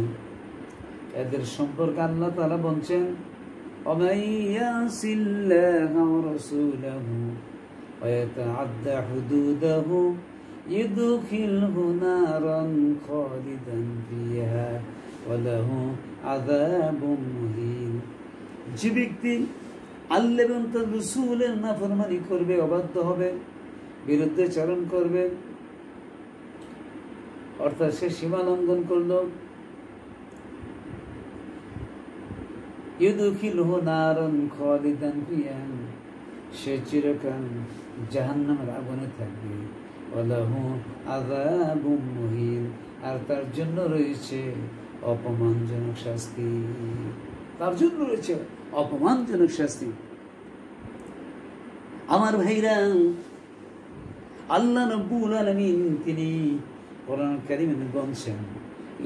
এদের সম্পর্কে আল্লাহ তাআলা বলছেন, ومن يعص الله ورسوله ويتعدى حدوده يدخله نارا خالدا فيها وله عذاب مهين। যে ব্যক্তি আল্লাহ এবং তার রাসূলের নাফরমানি করবে, অবাধ্য হবে, বিরুদ্ধে চারণ করবে, অর্থাৎ সে সীমা লঙ্ঘন করলো, ইউদখিলহু নারান খালিদান ফিহা, সে চিরকাল জাহান্নামের আগুনে থাকবে, ওয়ালাহু আযাবুম মুহিন, আর তার জন্য রয়েছে অপমানজনক শাস্তি, তার জন্য রয়েছে অপমানজনক শাস্তি। আমার ভাইরা, আল্লাহ রাব্বুল আলামিন তিনি কোরআন কারীমে বলছেন,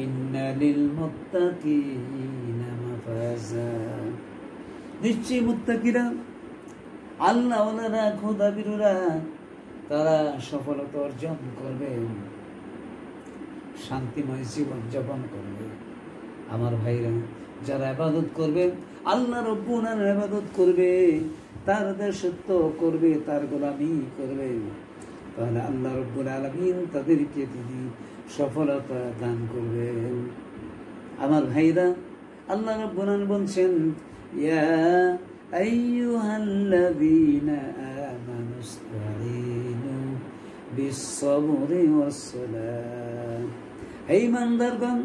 ইন্না লিল মুত্তাকিনা মাফাজা, নিশ্চয়ই মুত্তাকিরা, আল্লাহ ওয়ালারা, খোদাবিরুরা, তারা সফলতা অর্জন করবে, শান্তিময় জীবন যাপন করবে। আমার ভাইরা, যারা ইবাদত করবে, আল্লাহ রাব্বুল আলামিনের ইবাদত করবে, তার দাসত্ব করবে, তার গোলামি করবে, তাহলে আল্লাহ রাব্বুল আলামিন তাদেরকে তিনি সফলতা দান করবেন। আমার ভাইরা, আল্লাহ রাব্বুল আলামিন বলছেন, ইয়া আইয়ুহাল্লাযীনা আমানুস্তাঈনু বিস-সাবরি ওয়াস-সালাহ, হে ঈমানদারগণ,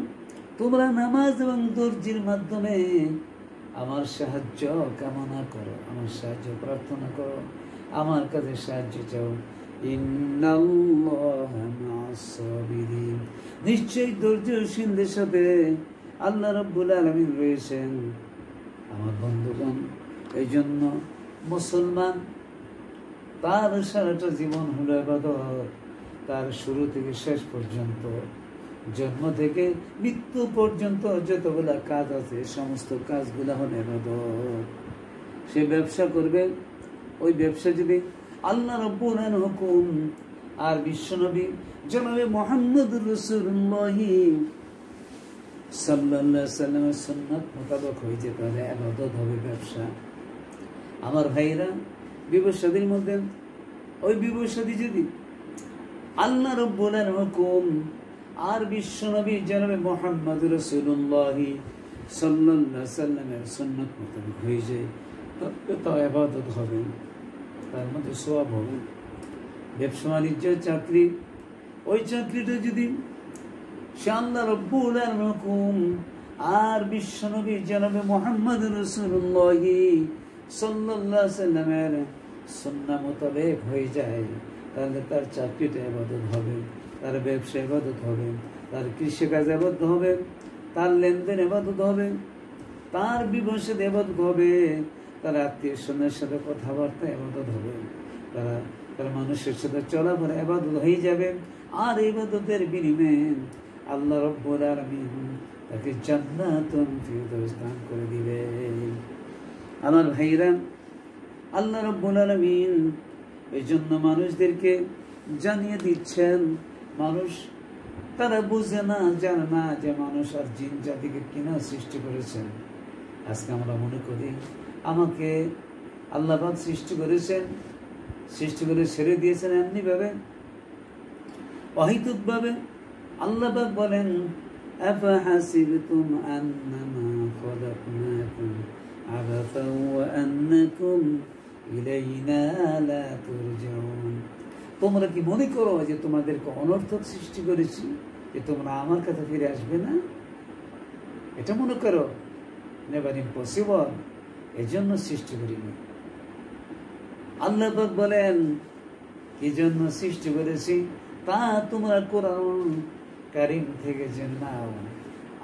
তোমরা নামাজ এবং ধৈর্যের মাধ্যমে আমার সাহায্য কামনা করো, আমার সাহায্য প্রার্থনা করো, আমার কাছে সাহায্য চাও। ইন্নাল্লাহা মা'আস সাবিরিন, নিশ্চয়ই ধৈর্যশীলদের সাথে আল্লাহ রাব্বুল আলামিন রয়েছেন। আমার বন্ধুগণ, এই জন্য মুসলমান তার সারাটা জীবন হলো ইবাদত। তার শুরু থেকে শেষ পর্যন্ত, জন্ম থেকে মৃত্যু পর্যন্ত যতগুলা কাজ আছে সমস্ত কাজগুলা হলো ইবাদত। সে ব্যবসা করবে, ওই ব্যবসা যদি আল্লাহ রাব্বুল আলামিনের হুকুম আর বিশ্বনবী জনাবে মুহাম্মদুর রাসূলুল্লাহ সাল্লাল্লাহু আলাইহি সাল্লামের সুন্নাত মোতাবেক হয়ে যেতে পারে, ইবাদত হবে ব্যবসা। আমার ভাইরা, বিবাহ-শাদীর মধ্যে ওই বিবাহ-শাদী যদি আল্লাহ রাব্বুল আলামিনের হুকুম আর বিশ্বনবী জনাবে মুহাম্মদুর রাসূলুল্লাহ সাল্লাল্লাহু আলাইহি সাল্লামের সুন্নাত মোতাবেক হয়ে যায়, তবে তা ইবাদত হবে, তার মধ্যে সওয়াব হবে। ব্যবসা বাণিজ্য চাকরি, ওই চাকরিটা যদি সে আল্লাহ রাব্বুল আলামিনের হুকুম আর বিশ্বনবী জনাবে মুহাম্মদুর রাসূলুল্লাহ সাল্লাল্লাহু আলাইহি সাল্লামের সুন্নাহ মোতাবেক হয়ে যায়, তাহলে তার চাকরিটা ইবাদত হবে, তার ব্যবসা ইবাদত হবে, তার কৃষিকাজ ইবাদত হবে, তার লেনদেন ইবাদত হবে, তার বিবাহ ইবাদত হবে, তার আত্মীয় স্বজনের সাথে কথাবার্তা ইবাদত হবে, তার মানুষের সাথে চলাফেরা ইবাদত হয়ে যাবে। আর ইবাদতের বিনিময়ে আল্লাহ রাব্বুল আলামিন তাকে জান্নাতুল ফিরদাউস দান করে দিবেন। আমার ভাইরা, আল্লাহ রাব্বুল আলামিন এই জন্য মানুষদেরকে জানিয়ে দিচ্ছেন। মানুষ তারা বুঝে না, জানে না যে মানুষ আর জিন জাতিকে কিনা সৃষ্টি করেছেন। আজকে আমরা মনে করি আমাকে আল্লাহ পাক সৃষ্টি করেছেন, সৃষ্টি করে ছেড়ে দিয়েছেন এমনি ভাবে, অহেতুক ভাবে। আল্লাহ পাক বলেন, আফাহাসিবতুম আন্নামা খালাকনাকুম আবাসান ওয়া আন্নাকুম ইলাইনা লা তুরজাউন। তোমরা কি মনে করো যে তোমাদেরকে অনর্থক সৃষ্টি করেছি, যে তোমরা আমার কাছে ফিরে আসবে না? এটা মনে করো? Never impossible. এজন্য সৃষ্টি করিনি। আল্লাহ পাক বলেন, কি জন্য সৃষ্টি করেছি তা তোমরা কোরআন কারীম থেকে জেনে নাও।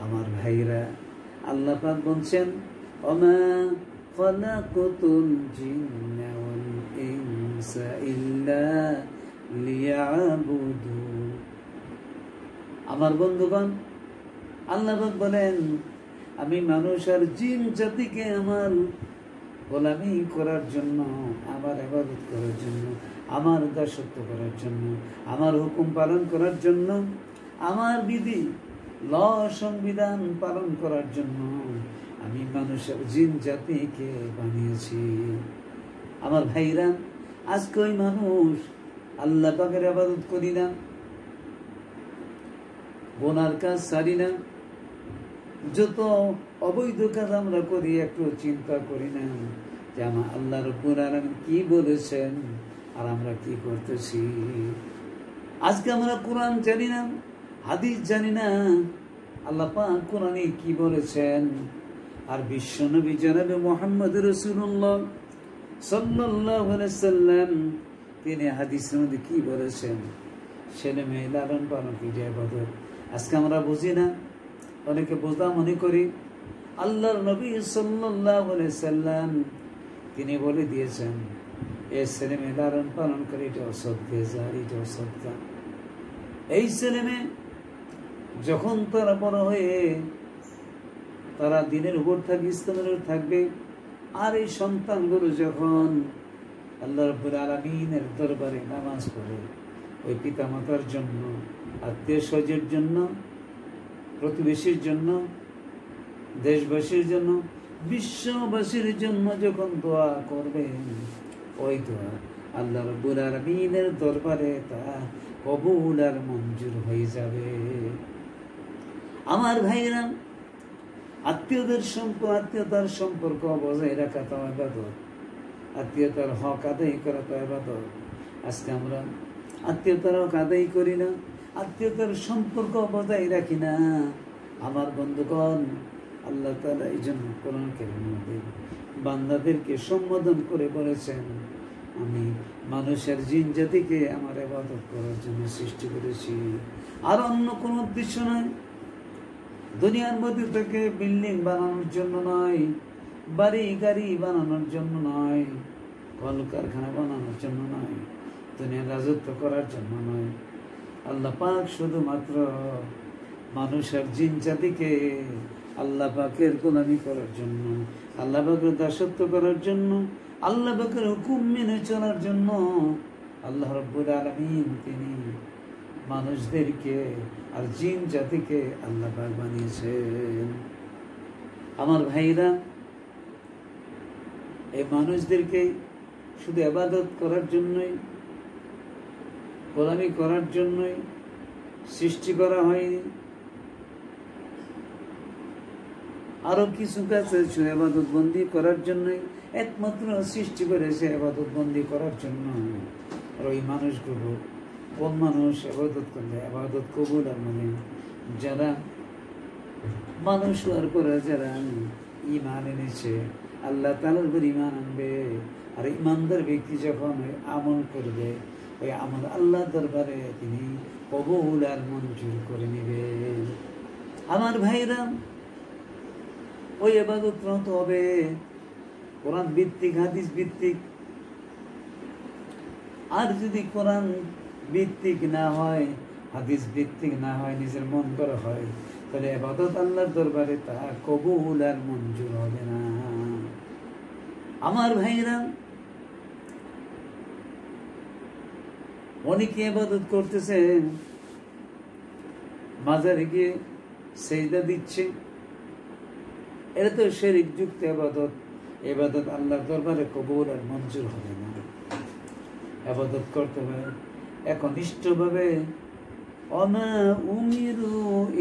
আমার ভাইরা, আল্লাহ পাক বলছেন, ওমা খালাকাতুল জিন্না ওয়াল ইনসা ইল্লা লিয়াবুদুন। আমার বন্ধুগণ, আল্লাহ পাক বলেন, আমি মানুষ আর জিন জাতিকে আমার গোলামি করার জন্য, আমার ইবাদত করার জন্য, আমার দাসত্ব করার জন্য, আমার হুকুম পালন করার জন্য, আমার বিধি ল সংবিধান পালন করার জন্য আমি মানুষ আর জিন জাতিকে বানিয়েছি। আমার ভাইরা, আজকে ওই মানুষ আল্লাহ পাকের ইবাদত করি না, গুনার কাজ ছাড়ি না, যত অবৈধ কাজ আমরা করি একটু চিন্তা করি না যে আমার আল্লাহ রাব্বুল আলামিন কি বলেছেন আর আমরা কি করতেছি। আজকে আমরা কোরআন জানি না, হাদিস জানি না, আল্লাহ পাক কোরআনে কি বলেছেন আর বিশ্বনবী জনাবে মুহাম্মদুর রাসূলুল্লাহ সাল্লাল্লাহু আলাইহি সাল্লাম তিনি হাদিসের মধ্যে কি বলেছেন। ছেলে মেয়ে লালন পালন কি ইবাদত। আজকে আমরা বুঝি না, অনেকে বোঝা মনে করি। আল্লাহর নবী সাল্লাল্লাহু আলাইহি সাল্লাম তিনি বলে দিয়েছেন, এই ছেলে মেয়ে লালন পালন করে এটা সদকা, এটা সদকা। এই ছেলে মেয়ে যখন তারা বড় হয়ে তারা দিনের উপর থাকবে, ইসলামের উপর থাকবে, আর এই সন্তানগুলো যখন আল্লাহ রাব্বুল আলামিনের দরবারে নামাজ পড়ে, ওই পিতা মাতার জন্য, আত্মীয় স্বজনের জন্য, প্রতিবেশীর জন্য, দেশবাসীর জন্য, বিশ্ববাসীর জন্য যখন দোয়া করবে, ওই দোয়া আল্লাহ রাব্বুল আলামিনের দরবারে তা কবুল আর মঞ্জুর হয়ে যাবে। আমার ভাইরা, আত্মীয়তার সম্পর্ক বজায় রাখা তো ইবাদত, আত্মীয়তার হক আদায় করা তো ইবাদত। আজকে আমরা আত্মীয়তার হক আদায় করি না, আত্মীয়তার সম্পর্ক বজায় রাখি না। আমার বন্ধুগণ, আল্লাহ তাআলা এই জন্য কোরআন কারীমের মধ্যে বান্দাদেরকে সম্বোধন করে বলেছেন, আমি মানুষের জিন জাতিকে আমার ইবাদত করার জন্য সৃষ্টি করেছি, আর অন্য কোনো উদ্দেশ্য নয়। দুনিয়ার মধ্যে থেকে বিল্ডিং বানানোর জন্য নয়, বাড়ি গাড়ি বানানোর জন্য নয়, কলকারখানা বানানোর জন্য নয়, দুনিয়ার রাজত্ব করার জন্য নয়। আল্লাহ পাক শুধুমাত্র মানুষের জিন জাতিকে আল্লাহ পাকের গোলামি করার জন্য, আল্লাহ পাকের দাসত্ব করার জন্য, আল্লাহ পাকের হুকুম মেনে চলার জন্য আল্লাহ রাব্বুল আলামিন তিনি মানুষদেরকে আর জিন জাতিকে আল্লাহ পাক বানিয়েছেন। আমার ভাইরা, এই মানুষদেরকে শুধু ইবাদত করার জন্যই, গোলামি করার জন্যই সৃষ্টি করা হয়নি। আরো কিছু কাছে ইবাদত বন্দি করার জন্যই একমাত্র সৃষ্টি করেছে, ইবাদত বন্দি করার জন্য। আর ওই মানুষগুলো কোন মানুষ? ইবাদত করলে ইবাদত কবুল আর মানে যারা মানুষ হওয়ার পরে যারা ঈমান এনেছে, আল্লাহ তাআলার উপর ঈমান আনবে, আর ঈমানদার ব্যক্তি যখন আমল করবে, ওই আমল আল্লাহ দরবারে তিনি কবুল আর মঞ্জুর করে নেবেন। আমার ভাইরা, ওই ইবাদত তো হবে কোরআন ভিত্তিক, হাদিস ভিত্তিক। আর যদি কোরআন ভিত্তিক না হয়, হাদিস ভিত্তিক না হয়, নিজের মন করা হয়, তাহলে ইবাদত আল্লাহর দরবারে তা কবুল আর মঞ্জুর হবে না। আমার ভাইরা, অনেকে ইবাদত করতেছে, মাজারে গিয়ে সেজদা দিচ্ছে, এটা তো শিরক যুক্ত ইবাদত। ইবাদত আল্লাহর দরবারে কবুল আর মঞ্জুর হবে না। ইবাদত করতে হবে একনিষ্ঠভাবে। ওমা উমিরু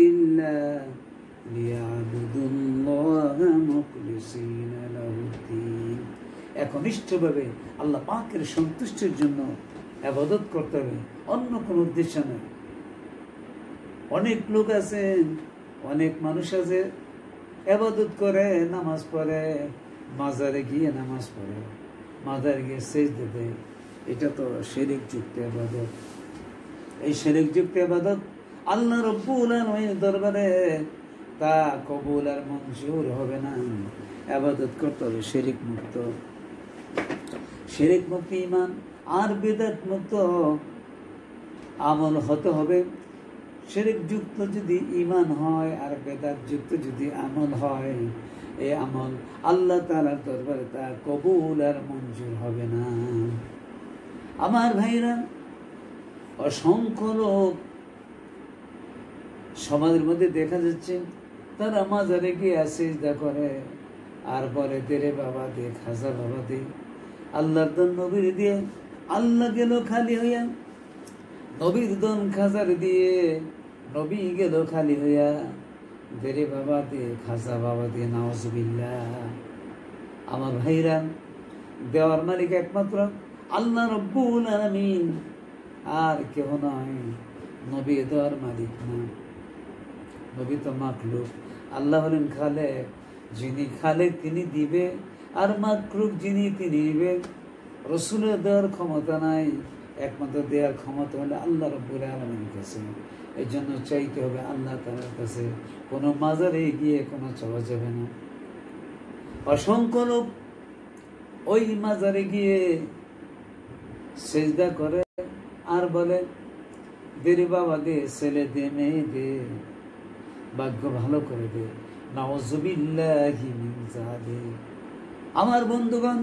ইল্লা লিয়াবুদুল্লাহা মুখলিসিনা লাহুদ্দিন। একনিষ্ঠভাবে আল্লাহ পাকের সন্তুষ্টির জন্য ইবাদত করতে হবে, অন্য কোনো উদ্দেশ্য নয়। অনেক লোক আছে, অনেক মানুষ আছে, ইবাদত করে, নামাজ পড়ে, মাজারে গিয়ে নামাজ পড়ে, মাজারে গিয়ে সেজদা দেয়। এটা তো শিরক যুক্ত ইবাদত। এই শিরক যুক্ত ইবাদত আল্লাহ রাব্বুল আলামিনের দরবারে তা কবুল আর মঞ্জুর হবে না। ইবাদত করতে হবে শিরক মুক্ত, শিরক মুক্ত ঈমান আর বিদআত মুক্ত আমল হতে হবে। শিরক যুক্ত যদি ঈমান হয় আর বিদআত যুক্ত যদি আমল হয়, এই আমল আল্লাহ তাআলার দরবারে তা কবুল আর মঞ্জুর হবে না। আমার ভাইরা, অসংখ্য লোক সমাজের মধ্যে দেখা যাচ্ছে, তারা মাজারে গিয়ে সিজদা করে আর বলে, তেরে বাবা দে, খাজা বাবা দে, আল্লাহর দন নবীর দিয়ে। আল্লাহ গেল খালি হইয়া, নবীর দন খাজার দিয়ে নবী গেল খালি হইয়া, দেরে বাবা দে, খাজা বাবা দে, নাউজুবিল্লাহ। আমার ভাইরা, দেওয়ার মালিক একমাত্র আল্লাহ রাব্বুল আলামিন, আর কেউ নয়। নবী দেওয়ার মালিক না, নবী তো মাখলুক। আল্লাহ হলেন খালেক, যিনি খালেক তিনি দিবে, আর মাখলুক যিনি তিনি নিবে। রসুলের দেওয়ার ক্ষমতা নাই, একমাত্র দেওয়ার ক্ষমতা হলে আল্লাহ রাব্বুল আলামিনের কাছে। এই জন্য চাইতে হবে আল্লাহ তাআলার কাছে, কোনো মাজারে গিয়ে কোনো চাওয়া যাবে না। অসংখ্য লোক ওই মাজারে গিয়ে সেজদা করে আর বলে, দেরে বাবা দে, ছেলে দে, মেয়ে দে, ভাগ্য ভালো করে দে, নাউজুবিল্লাহি মিন যালিক। আমার বন্ধুগণ,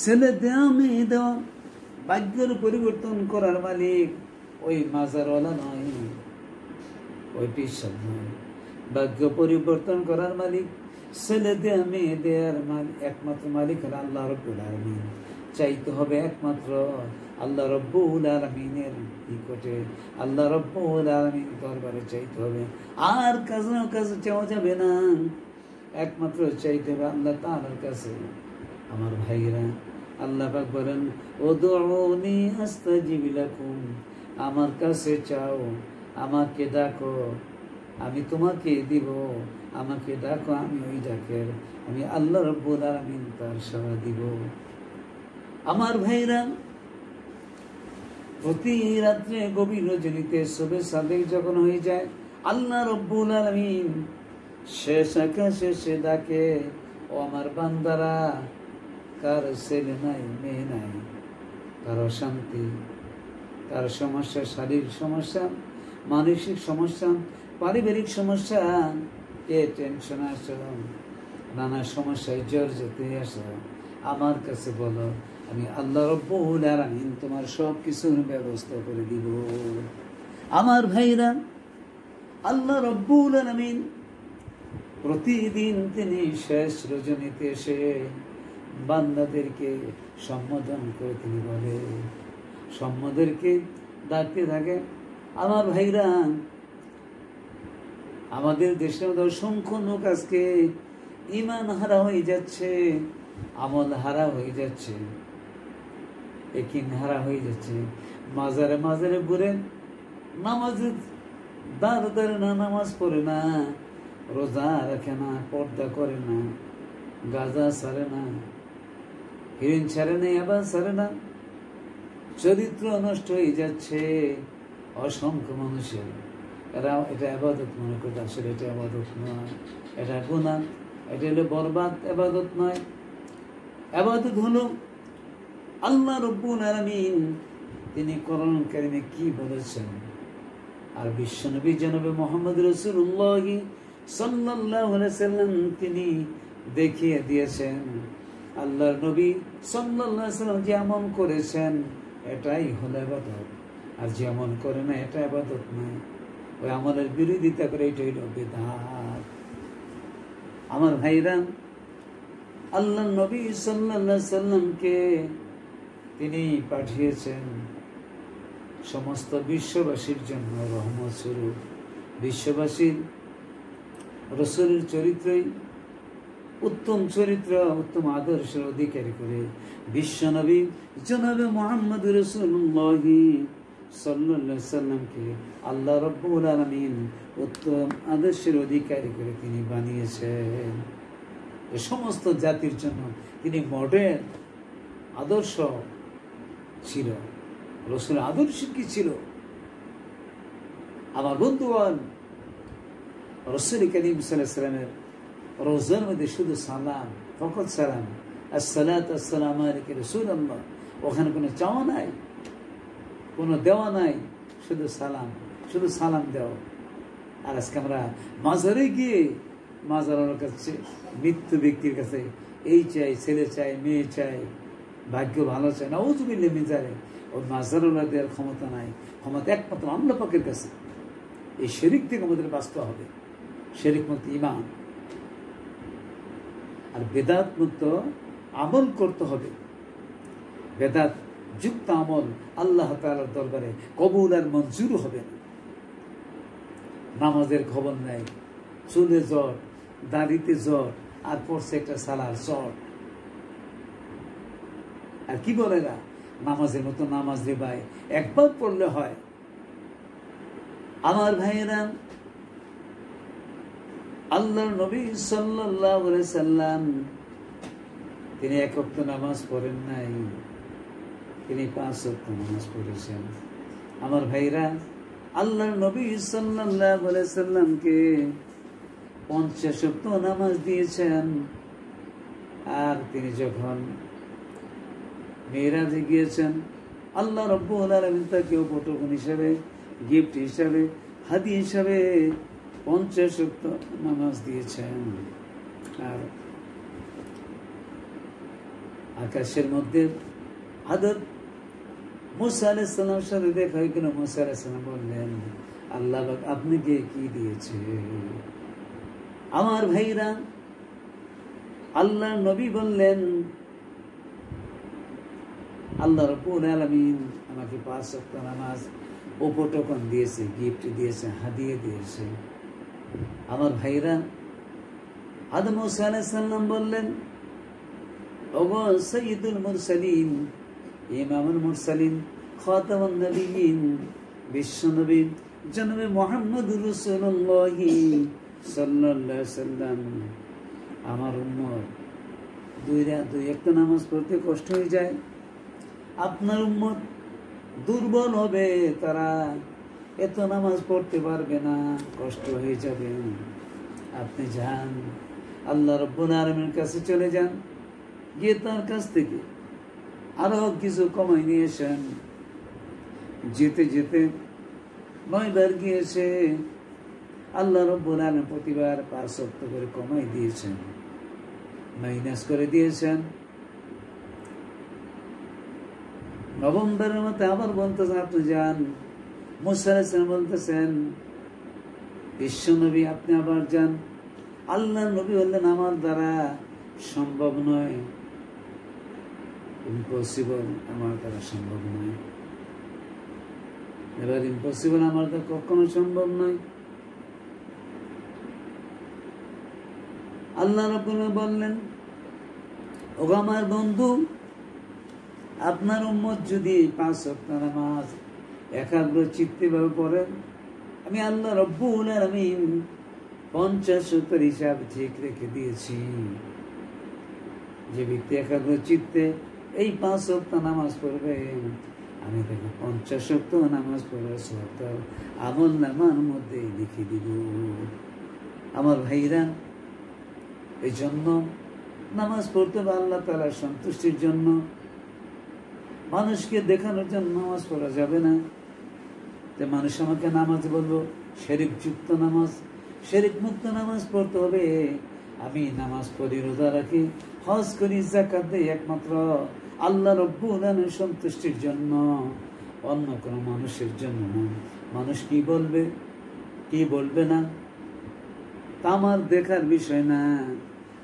ছেলে দেওয়া, মেয়ে দেওয়া, ভাগ্যের পরিবর্তন করার মালিক ওই মাজারওয়ালা নয়, ওই পিসাব নয়। ভাগ্য পরিবর্তন করার মালিক, ছেলে দেয়া, মেয়ে দেয়ার একমাত্র মালিক হল আল্লাহ রাব্বুল আলামিন। চাইতে হবে একমাত্র আল্লাহ রাব্বুল আলামিনের নিকটে, আল্লাহ রাব্বুল আলামিনের দরবারে চাইতে হবে। আর কাছে চাওয়া যাবে না, একমাত্র চাইতে হবে আল্লাহ তাআলার কাছে। আমার ভাইরা, আল্লাহ পাক বলেন, উদউনি আস্তাজিব লাকুম, আমার কাছে চাও, আমাকে ডাকো, আমি তোমাকে দিব, আমাকে ডাকো, আমি ওই ডাকের, আমি আল্লাহ রাব্বুল আলামিন তার সাড়া দিব। আমার ভাইরা, প্রতি রাত্রে গভীর রজনীতে শবে সাদেক যখন হয়ে যায়, আল্লাহ রাব্বুল আলামিন শেষ আকাশে সে ডাকে, ও আমার বান্দারা, কার ছেলে নাই, মেয়ে নাই, কার অশান্তি, কার সমস্যা, শারীরিক সমস্যা, মানসিক সমস্যা, পারিবারিক সমস্যা, কে টেনশন আসো, নানা সমস্যায় জর্জরিত হয়ে আসো, আমার কাছে বলো, আমি আল্লাহ রাব্বুল আলামিন তোমার সব কিছুর ব্যবস্থা করে দিব। আমার ভাইরা, আল্লাহ রাব্বুল আলামিন প্রতিদিন তিনি শেষ রজনীতে এসে বান্দাদেরকে সম্বোধন করে তিনি বলে, সম্বোধনকে ডাকতে থাকে। আমার ভাইরা, আমাদের দেশের অসংখ্য লোক আজকে ঈমান হারা হয়ে যাচ্ছে, আমল হারা হয়ে যাচ্ছে, ইয়াকিন হারা হয়ে যাচ্ছে। মাজারে মাজারে ঘুরে নামাজের দাঁড় দাঁড়ে না, নামাজ পড়ে না, রোজা রাখে না, পর্দা করে না, গাঁজা ছাড়ে না, হিরিন ছাড়ে না, আবার ছাড়ে না, চরিত্র নষ্ট হয়ে যাচ্ছে অসংখ্য মানুষের। এরা এটা আবাদত মনে করতে, আসলে এটা আবাদত নয়, এটা গুনাহ, এটা হলো বরবাদ, আবাদত নয়। আবাদত হলো আল্লাহ রাব্বুল আলামিন তিনি কোরআন কারীমে কি বলেছেন, আর বিশ্বনবী জনাবে মুহাম্মদ রাসূলুল্লাহ সাল্লাল্লাহু আলাইহি ওয়াসাল্লাম তিনি দেখিয়ে দিয়েছেন। আল্লাহর নবী সাল্লাল্লাহু আলাইহি ওয়াসাল্লাম যেমন করেছেন এটাই হলো ইবাদত, আর যেমন করে না এটা ইবাদত নয়। ওই আমলের বিরোধিতা করে এটাই হলো বিদআত। আমার ভাইরা, আল্লাহর নবী সাল্লাল্লাহু আলাইহি ওয়াসাল্লামকে তিনি পাঠিয়েছেন সমস্ত বিশ্ববাসীর জন্য রহমত স্বরূপ। বিশ্ববাসীর রাসূলের চরিত্রই উত্তম চরিত্র, উত্তম আদর্শের অধিকারী করে বিশ্বনবী জনাবে মুহাম্মদ রাসূলুল্লাহ সাল্লাল্লাহু আলাইহি সাল্লামকে আল্লাহ রাব্বুল আলামিন উত্তম আদর্শের অধিকারী করে তিনি বানিয়েছেন। এই সমস্ত জাতির জন্য তিনি মডেল আদর্শ ছিল। রাসূলের আদর্শ কি ছিল? আমার বন্ধুগণ, রাসূল করিম সাল্লাল্লাহু আলাইহি ওয়াসাল্লামের রোজার মধ্যে শুধু সালাম, ফকত সালাম, আসসালাতু আসসালামু আলাইকা রাসূলুল্লাহ, ওখানে কোনো চাওয়া নাই, কোনো দেওয়া নাই, শুধু সালাম, শুধু সালাম দেওয়া। আর আজকে আমরা মাজারে গিয়ে মাজারের কাছে, মৃত্যু ব্যক্তির কাছে এই চাই, ছেলে চাই, মেয়ে চাই, ভাগ্য ভালো চাই, না ওজুবিল্লাহ মিজারে, ওই মাজারওয়ালা দেওয়ার ক্ষমতা নাই, ক্ষমতা একমাত্র আল্লাহ পাকের কাছে। এই শিরক থেকে আমাদের বাঁচতে হবে, শিরক মুক্ত ঈমান আর বেদাত মুক্ত আমল করতে হবে। বেদাত যুক্ত আমল আল্লাহ তাআলার দরবারে কবুল আর মঞ্জুর হবে না। নামাজের খবর নাই, চুলে জ্বর, দাড়িতে জ্বর, আর পড়ছে একটা সালার জ্বর। আর কি বলে না, নামাজের মতো নামাজ রে ভাই, একবার পড়লে হয়। আমার ভাইয়েরা, আল্লাহর নবী সাল্লাল্লাহু আলাইহি সাল্লাম তিনি এক ওয়াক্ত নামাজ পড়েন নাই, তিনি 5 ওয়াক্ত নামাজ পড়েছেন। আমার ভাইরা, আল্লাহর নবী সাল্লাল্লাহু আলাইহি সাল্লামকে 50 ওয়াক্ত নামাজ দিয়েছেন। আর তিনি যখন মেরাজে গিয়েছেন, আল্লাহ রাব্বুল আলামিন তাকে উপঢৌকন হিসাবে, গিফট হিসাবে, হাদিয়া হিসাবে 50 ওয়াক্ত নামাজ দিয়েছেন। আর আকাশের মধ্যে হযরত মুসা আলাইহিস সালামের সাথে দেখা হয়েছিল। মুসা আলাইহিস সালাম বললেন, আল্লাহ পাক আপনাকে কি দিয়েছে? আমার ভাইরা, আল্লাহর নবী বললেন, আল্লাহ রাব্বুল আলামিন আমাকে 5 ওয়াক্ত নামাজ উপঢৌকন দিয়েছে, গিফট দিয়েছে, হাদিয়া দিয়েছে। আমার ভাইরা, আদম মুসা আলাইহিস সালাম বললেন, ওগো সাইয়্যিদুল মুরসালিন, ইমামুল মুরসালিন, খাতামুন নবিয়্যিন, বিশ্বনবী জনাবে মুহাম্মদুর রাসূলুল্লাহ সাল্লাল্লাহু আলাইহি সাল্লাম আমার উম্মত দুই একটা নামাজ পড়তে কষ্ট হয়ে যায়, আপনার উম্মত দুর্বল হবে, তারা এত নামাজ পড়তে পারবে না, কষ্ট হয়ে যাবে। আপনি যান আল্লাহ রাব্বুল আলামিনের কাছে চলে যান, গিয়ে তার কাছ থেকে আরো কিছু কমাই নিয়ে আসেন। যেতে যেতে 9 বার গিয়েছে, আল্লাহ রাব্বুল আলামিন প্রতিবার 5 ওয়াক্ত করে কমাই দিয়েছেন, মাইনাস করে দিয়েছেন। নভেম্বরের মতো আবার বলতেছেন আপনি যান। মুসা আলাইহিস সালাম বলতেছেন বিশ্ব নবী আপনি আবার যান। আল্লাহ নবী বললেন আমার দ্বারা সম্ভব নয়, ইম্পসিবল, আমার দ্বারা সম্ভব নয়। এবার ইম্পসিবল আমার দ্বারা কখনো সম্ভব নয়। আল্লাহ রাব্বুল আলামিন বললেন ওগো আমার বন্ধু, আপনার উম্মত যদি 5 ওয়াক্ত নামাজ একাগ্র চিত্তে ভাবে পড়েন, আমি আল্লাহ রাব্বুল আলামিন 50 হিসাব ঠিক রেখে দিয়েছি। যে ব্যক্তি একাগ্র চিত্তে এই 5 ওয়াক্ত নামাজ পড়বে, আমি তাকে 50 ওয়াক্ত নামাজ পড়ার সওয়াব আমল নামার মধ্যে লিখে দিব। আমার ভাইরা, এই জন্য নামাজ পড়তে হবে আল্লাহ তাআলার সন্তুষ্টির জন্য, মানুষকে দেখানোর জন্য নামাজ পড়া যাবে না। যে মানুষ আমাকে নামাজ বলবো, শিরক যুক্ত নামাজ, শিরক মুক্ত নামাজ পড়তে হবে। আমি নামাজ পড়ি, রোজা রাখি, হজ করি, যাকাত দেই একমাত্র আল্লাহ রাব্বুল আলামিনের সন্তুষ্টির জন্য, অন্য কোনো মানুষের জন্য না। মানুষ কি বলবে কি বলবে না তা আমার দেখার বিষয় না।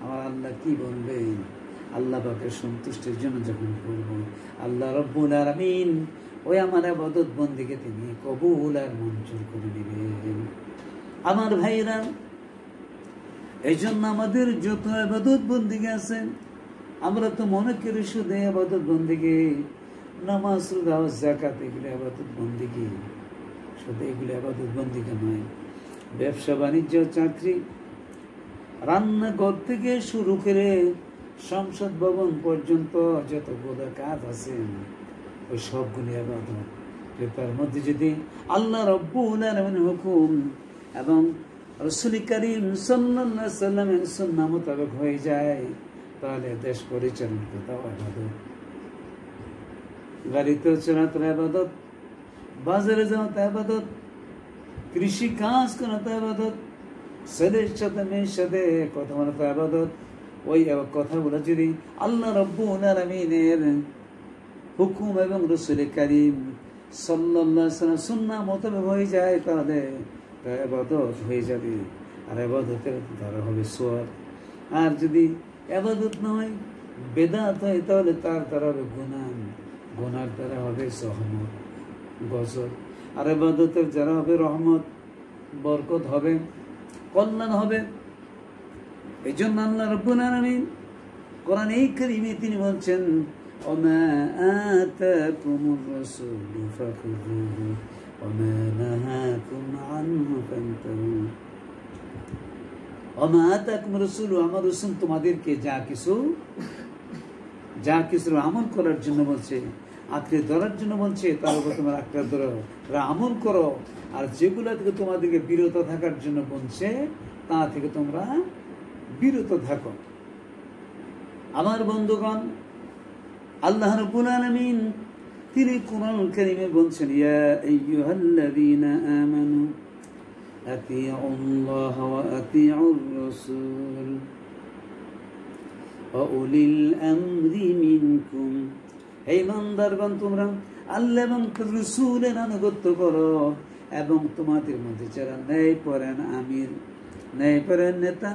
আমার আল্লাহ কি বলবে, আল্লাহ পাকের সন্তুষ্টির জন্য যখন করবো, আল্লাহ রাব্বুল আলামিন ওই আমার ইবাদত বন্দেগী তিনি কবুল আর মঞ্জুর করে নেবেন। আমার ভাইরা, এই জন্য আমাদের যত ইবাদত বন্দেগী আছে, আমরা তো মনে করি শুধু ইবাদত বন্দেগী, নামাজ, রোজা, যাকাত, এগুলো ইবাদত বন্দেগী। শুধু এগুলো ইবাদত বন্দেগী নয়, ব্যবসা বাণিজ্য, চাকরি, রান্নাঘর থেকে শুরু করে সংসদ ভবন পর্যন্ত যতগুলো কাজ আছে, ওই সবগুলি ইবাদত। তার মধ্যে যদি আল্লাহ রাব্বুল আলামিনের হুকুম এবং রাসূল করিম সাল্লাল্লাহু আলাইহি সাল্লামের সুন্নাহ মোতাবেক হয়ে যায়, তাহলে দেশ পরিচালনা করতে ইবাদত, গাড়িতে চলাতে ইবাদত, বাজারে যাওয়াতে ইবাদত, কৃষি কাজ করাতে ইবাদত, ছেলের সাথে মেয়ের সাথে কথা বলাতে ইবাদত। ওই কথাগুলো যদি আল্লাহ রাব্বুল আলামিনের হুকুম এবং রাসূল করিম সাল্লাল্লাহু আলাইহি ওয়াসাল্লাম সুন্নাহ মোতাবেক হয়ে যায়, তাহলে তা ইবাদত হয়ে যাবে। আর ইবাদতের দ্বারা হবে সওয়াব। আর যদি ইবাদত না হয়, বেদাত হয়, তাহলে তার দ্বারা হবে গুনাহ, গুনার দ্বারা হবে রহমত, গজব। আর ইবাদতের দ্বারা হবে রহমত, বরকত হবে, কল্যাণ হবে। এই জন্য আল্লাহ রাব্বুল আলামিন কোরআন এই কারিমে তিনি বলছেন ওমা আতাকুমুর রাসূলু ফাখুযুহু ওমা নাহাকুম আনহু ফান্তাহু। ওমা আতাকুমুর রাসূলু, আমার রাসূল তোমাদেরকে যা কিছু আমল করার জন্য বলছে, আঁকড়ে ধরার জন্য বলছে, তার উপর তোমার আঁকড়ে ধরো, আমল করো। আর যেগুলো থেকে তোমাদেরকে বিরত থাকার জন্য বলছে, তা থেকে তোমরা বিরত থাকো। আমার বন্ধুগণ, আল্লাহ রাব্বুল আলামিন তিনি কোরআন কারীমে বলছেন ইয়া আইয়ুহাল্লাযীনা আমানু আতিউল্লাহ ওয়া আতিউর রাসূল ওয়া উলিল আমরি মিনকুম। হে ইমানদারগণ, তোমরা আল্লাহ এবং রাসূলের আনুগত্য করো, এবং তোমাদের মধ্যে যারা ন্যায়পরায়ণ আমির, ন্যায়পরায়ণ নেতা,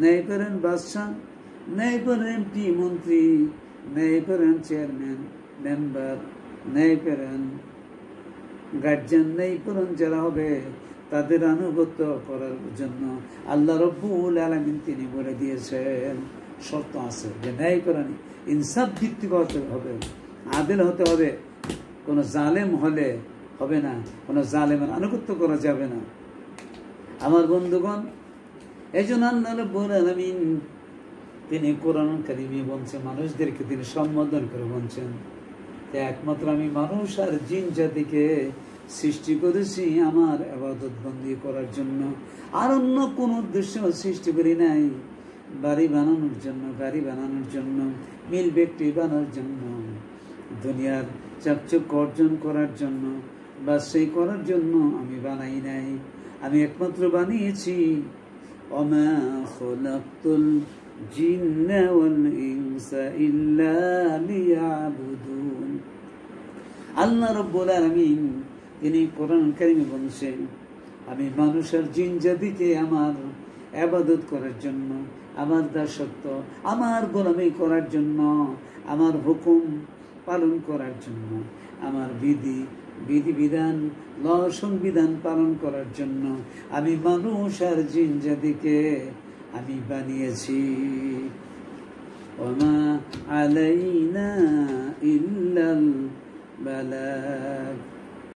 ন্যায়পরায়ণ বাদশাহ, ন্যায়পরায়ণ এমপি, মন্ত্রী, ন্যায়পরায়ণ চেয়ারম্যান, মেম্বার, ন্যায়পরায়ণ গার্জিয়ান, ন্যায়পরায়ণ যারা হবে, তাদের আনুগত্য করার জন্য আল্লাহ রাব্বুল আলামিন তিনি বলে দিয়েছেন, শর্ত আছে যে ন্যায়পরায়ণ, ইনসাফ ভিত্তিক হতে হবে, আদিল হতে হবে। কোনো জালেম হলে হবে না, কোনো জালেমের আনুগত্য করা যাবে না। আমার বন্ধুগণ, এজন্য আল্লাহ রাব্বুল আলামিন তিনি কোরআন কারীমে বলছেন, মানুষদেরকে তিনি সম্বোধন করে বলছেন যে একমাত্র আমি মানুষ আর জিন জাতিকে সৃষ্টি করেছি আমার ইবাদত বন্দী করার জন্য, আর অন্য কোন উদ্দেশ্য সৃষ্টি করি নাই। বাড়ি বানানোর জন্য, গাড়ি বানানোর জন্য, মিল ব্যক্তি বানানোর জন্য, দুনিয়ার চাকচক্য অর্জন করার জন্য বা সেই করার জন্য আমি বানাই নাই। আমি একমাত্র বানিয়েছি ওমা খালাকতুল জিন্না ওয়াল ইনসা ইল্লা লিয়াবুদুন। আল্লাহ রাব্বুল আলামিন তিনি কোরআন কারীমে বলছেন, আমি মানুষ আর জিন জাতিকে আমার ইবাদত করার জন্য, আমার দাসত্ব, আমার গোলামি করার জন্য, আমার হুকুম পালন করার জন্য, আমার বিধিবিধান সংবিধান পালন করার জন্য আমি মানুষ আর জিন জাতিকে আমি বানিয়েছি। ওমা আলাইনা ইল্লাল বালাগ।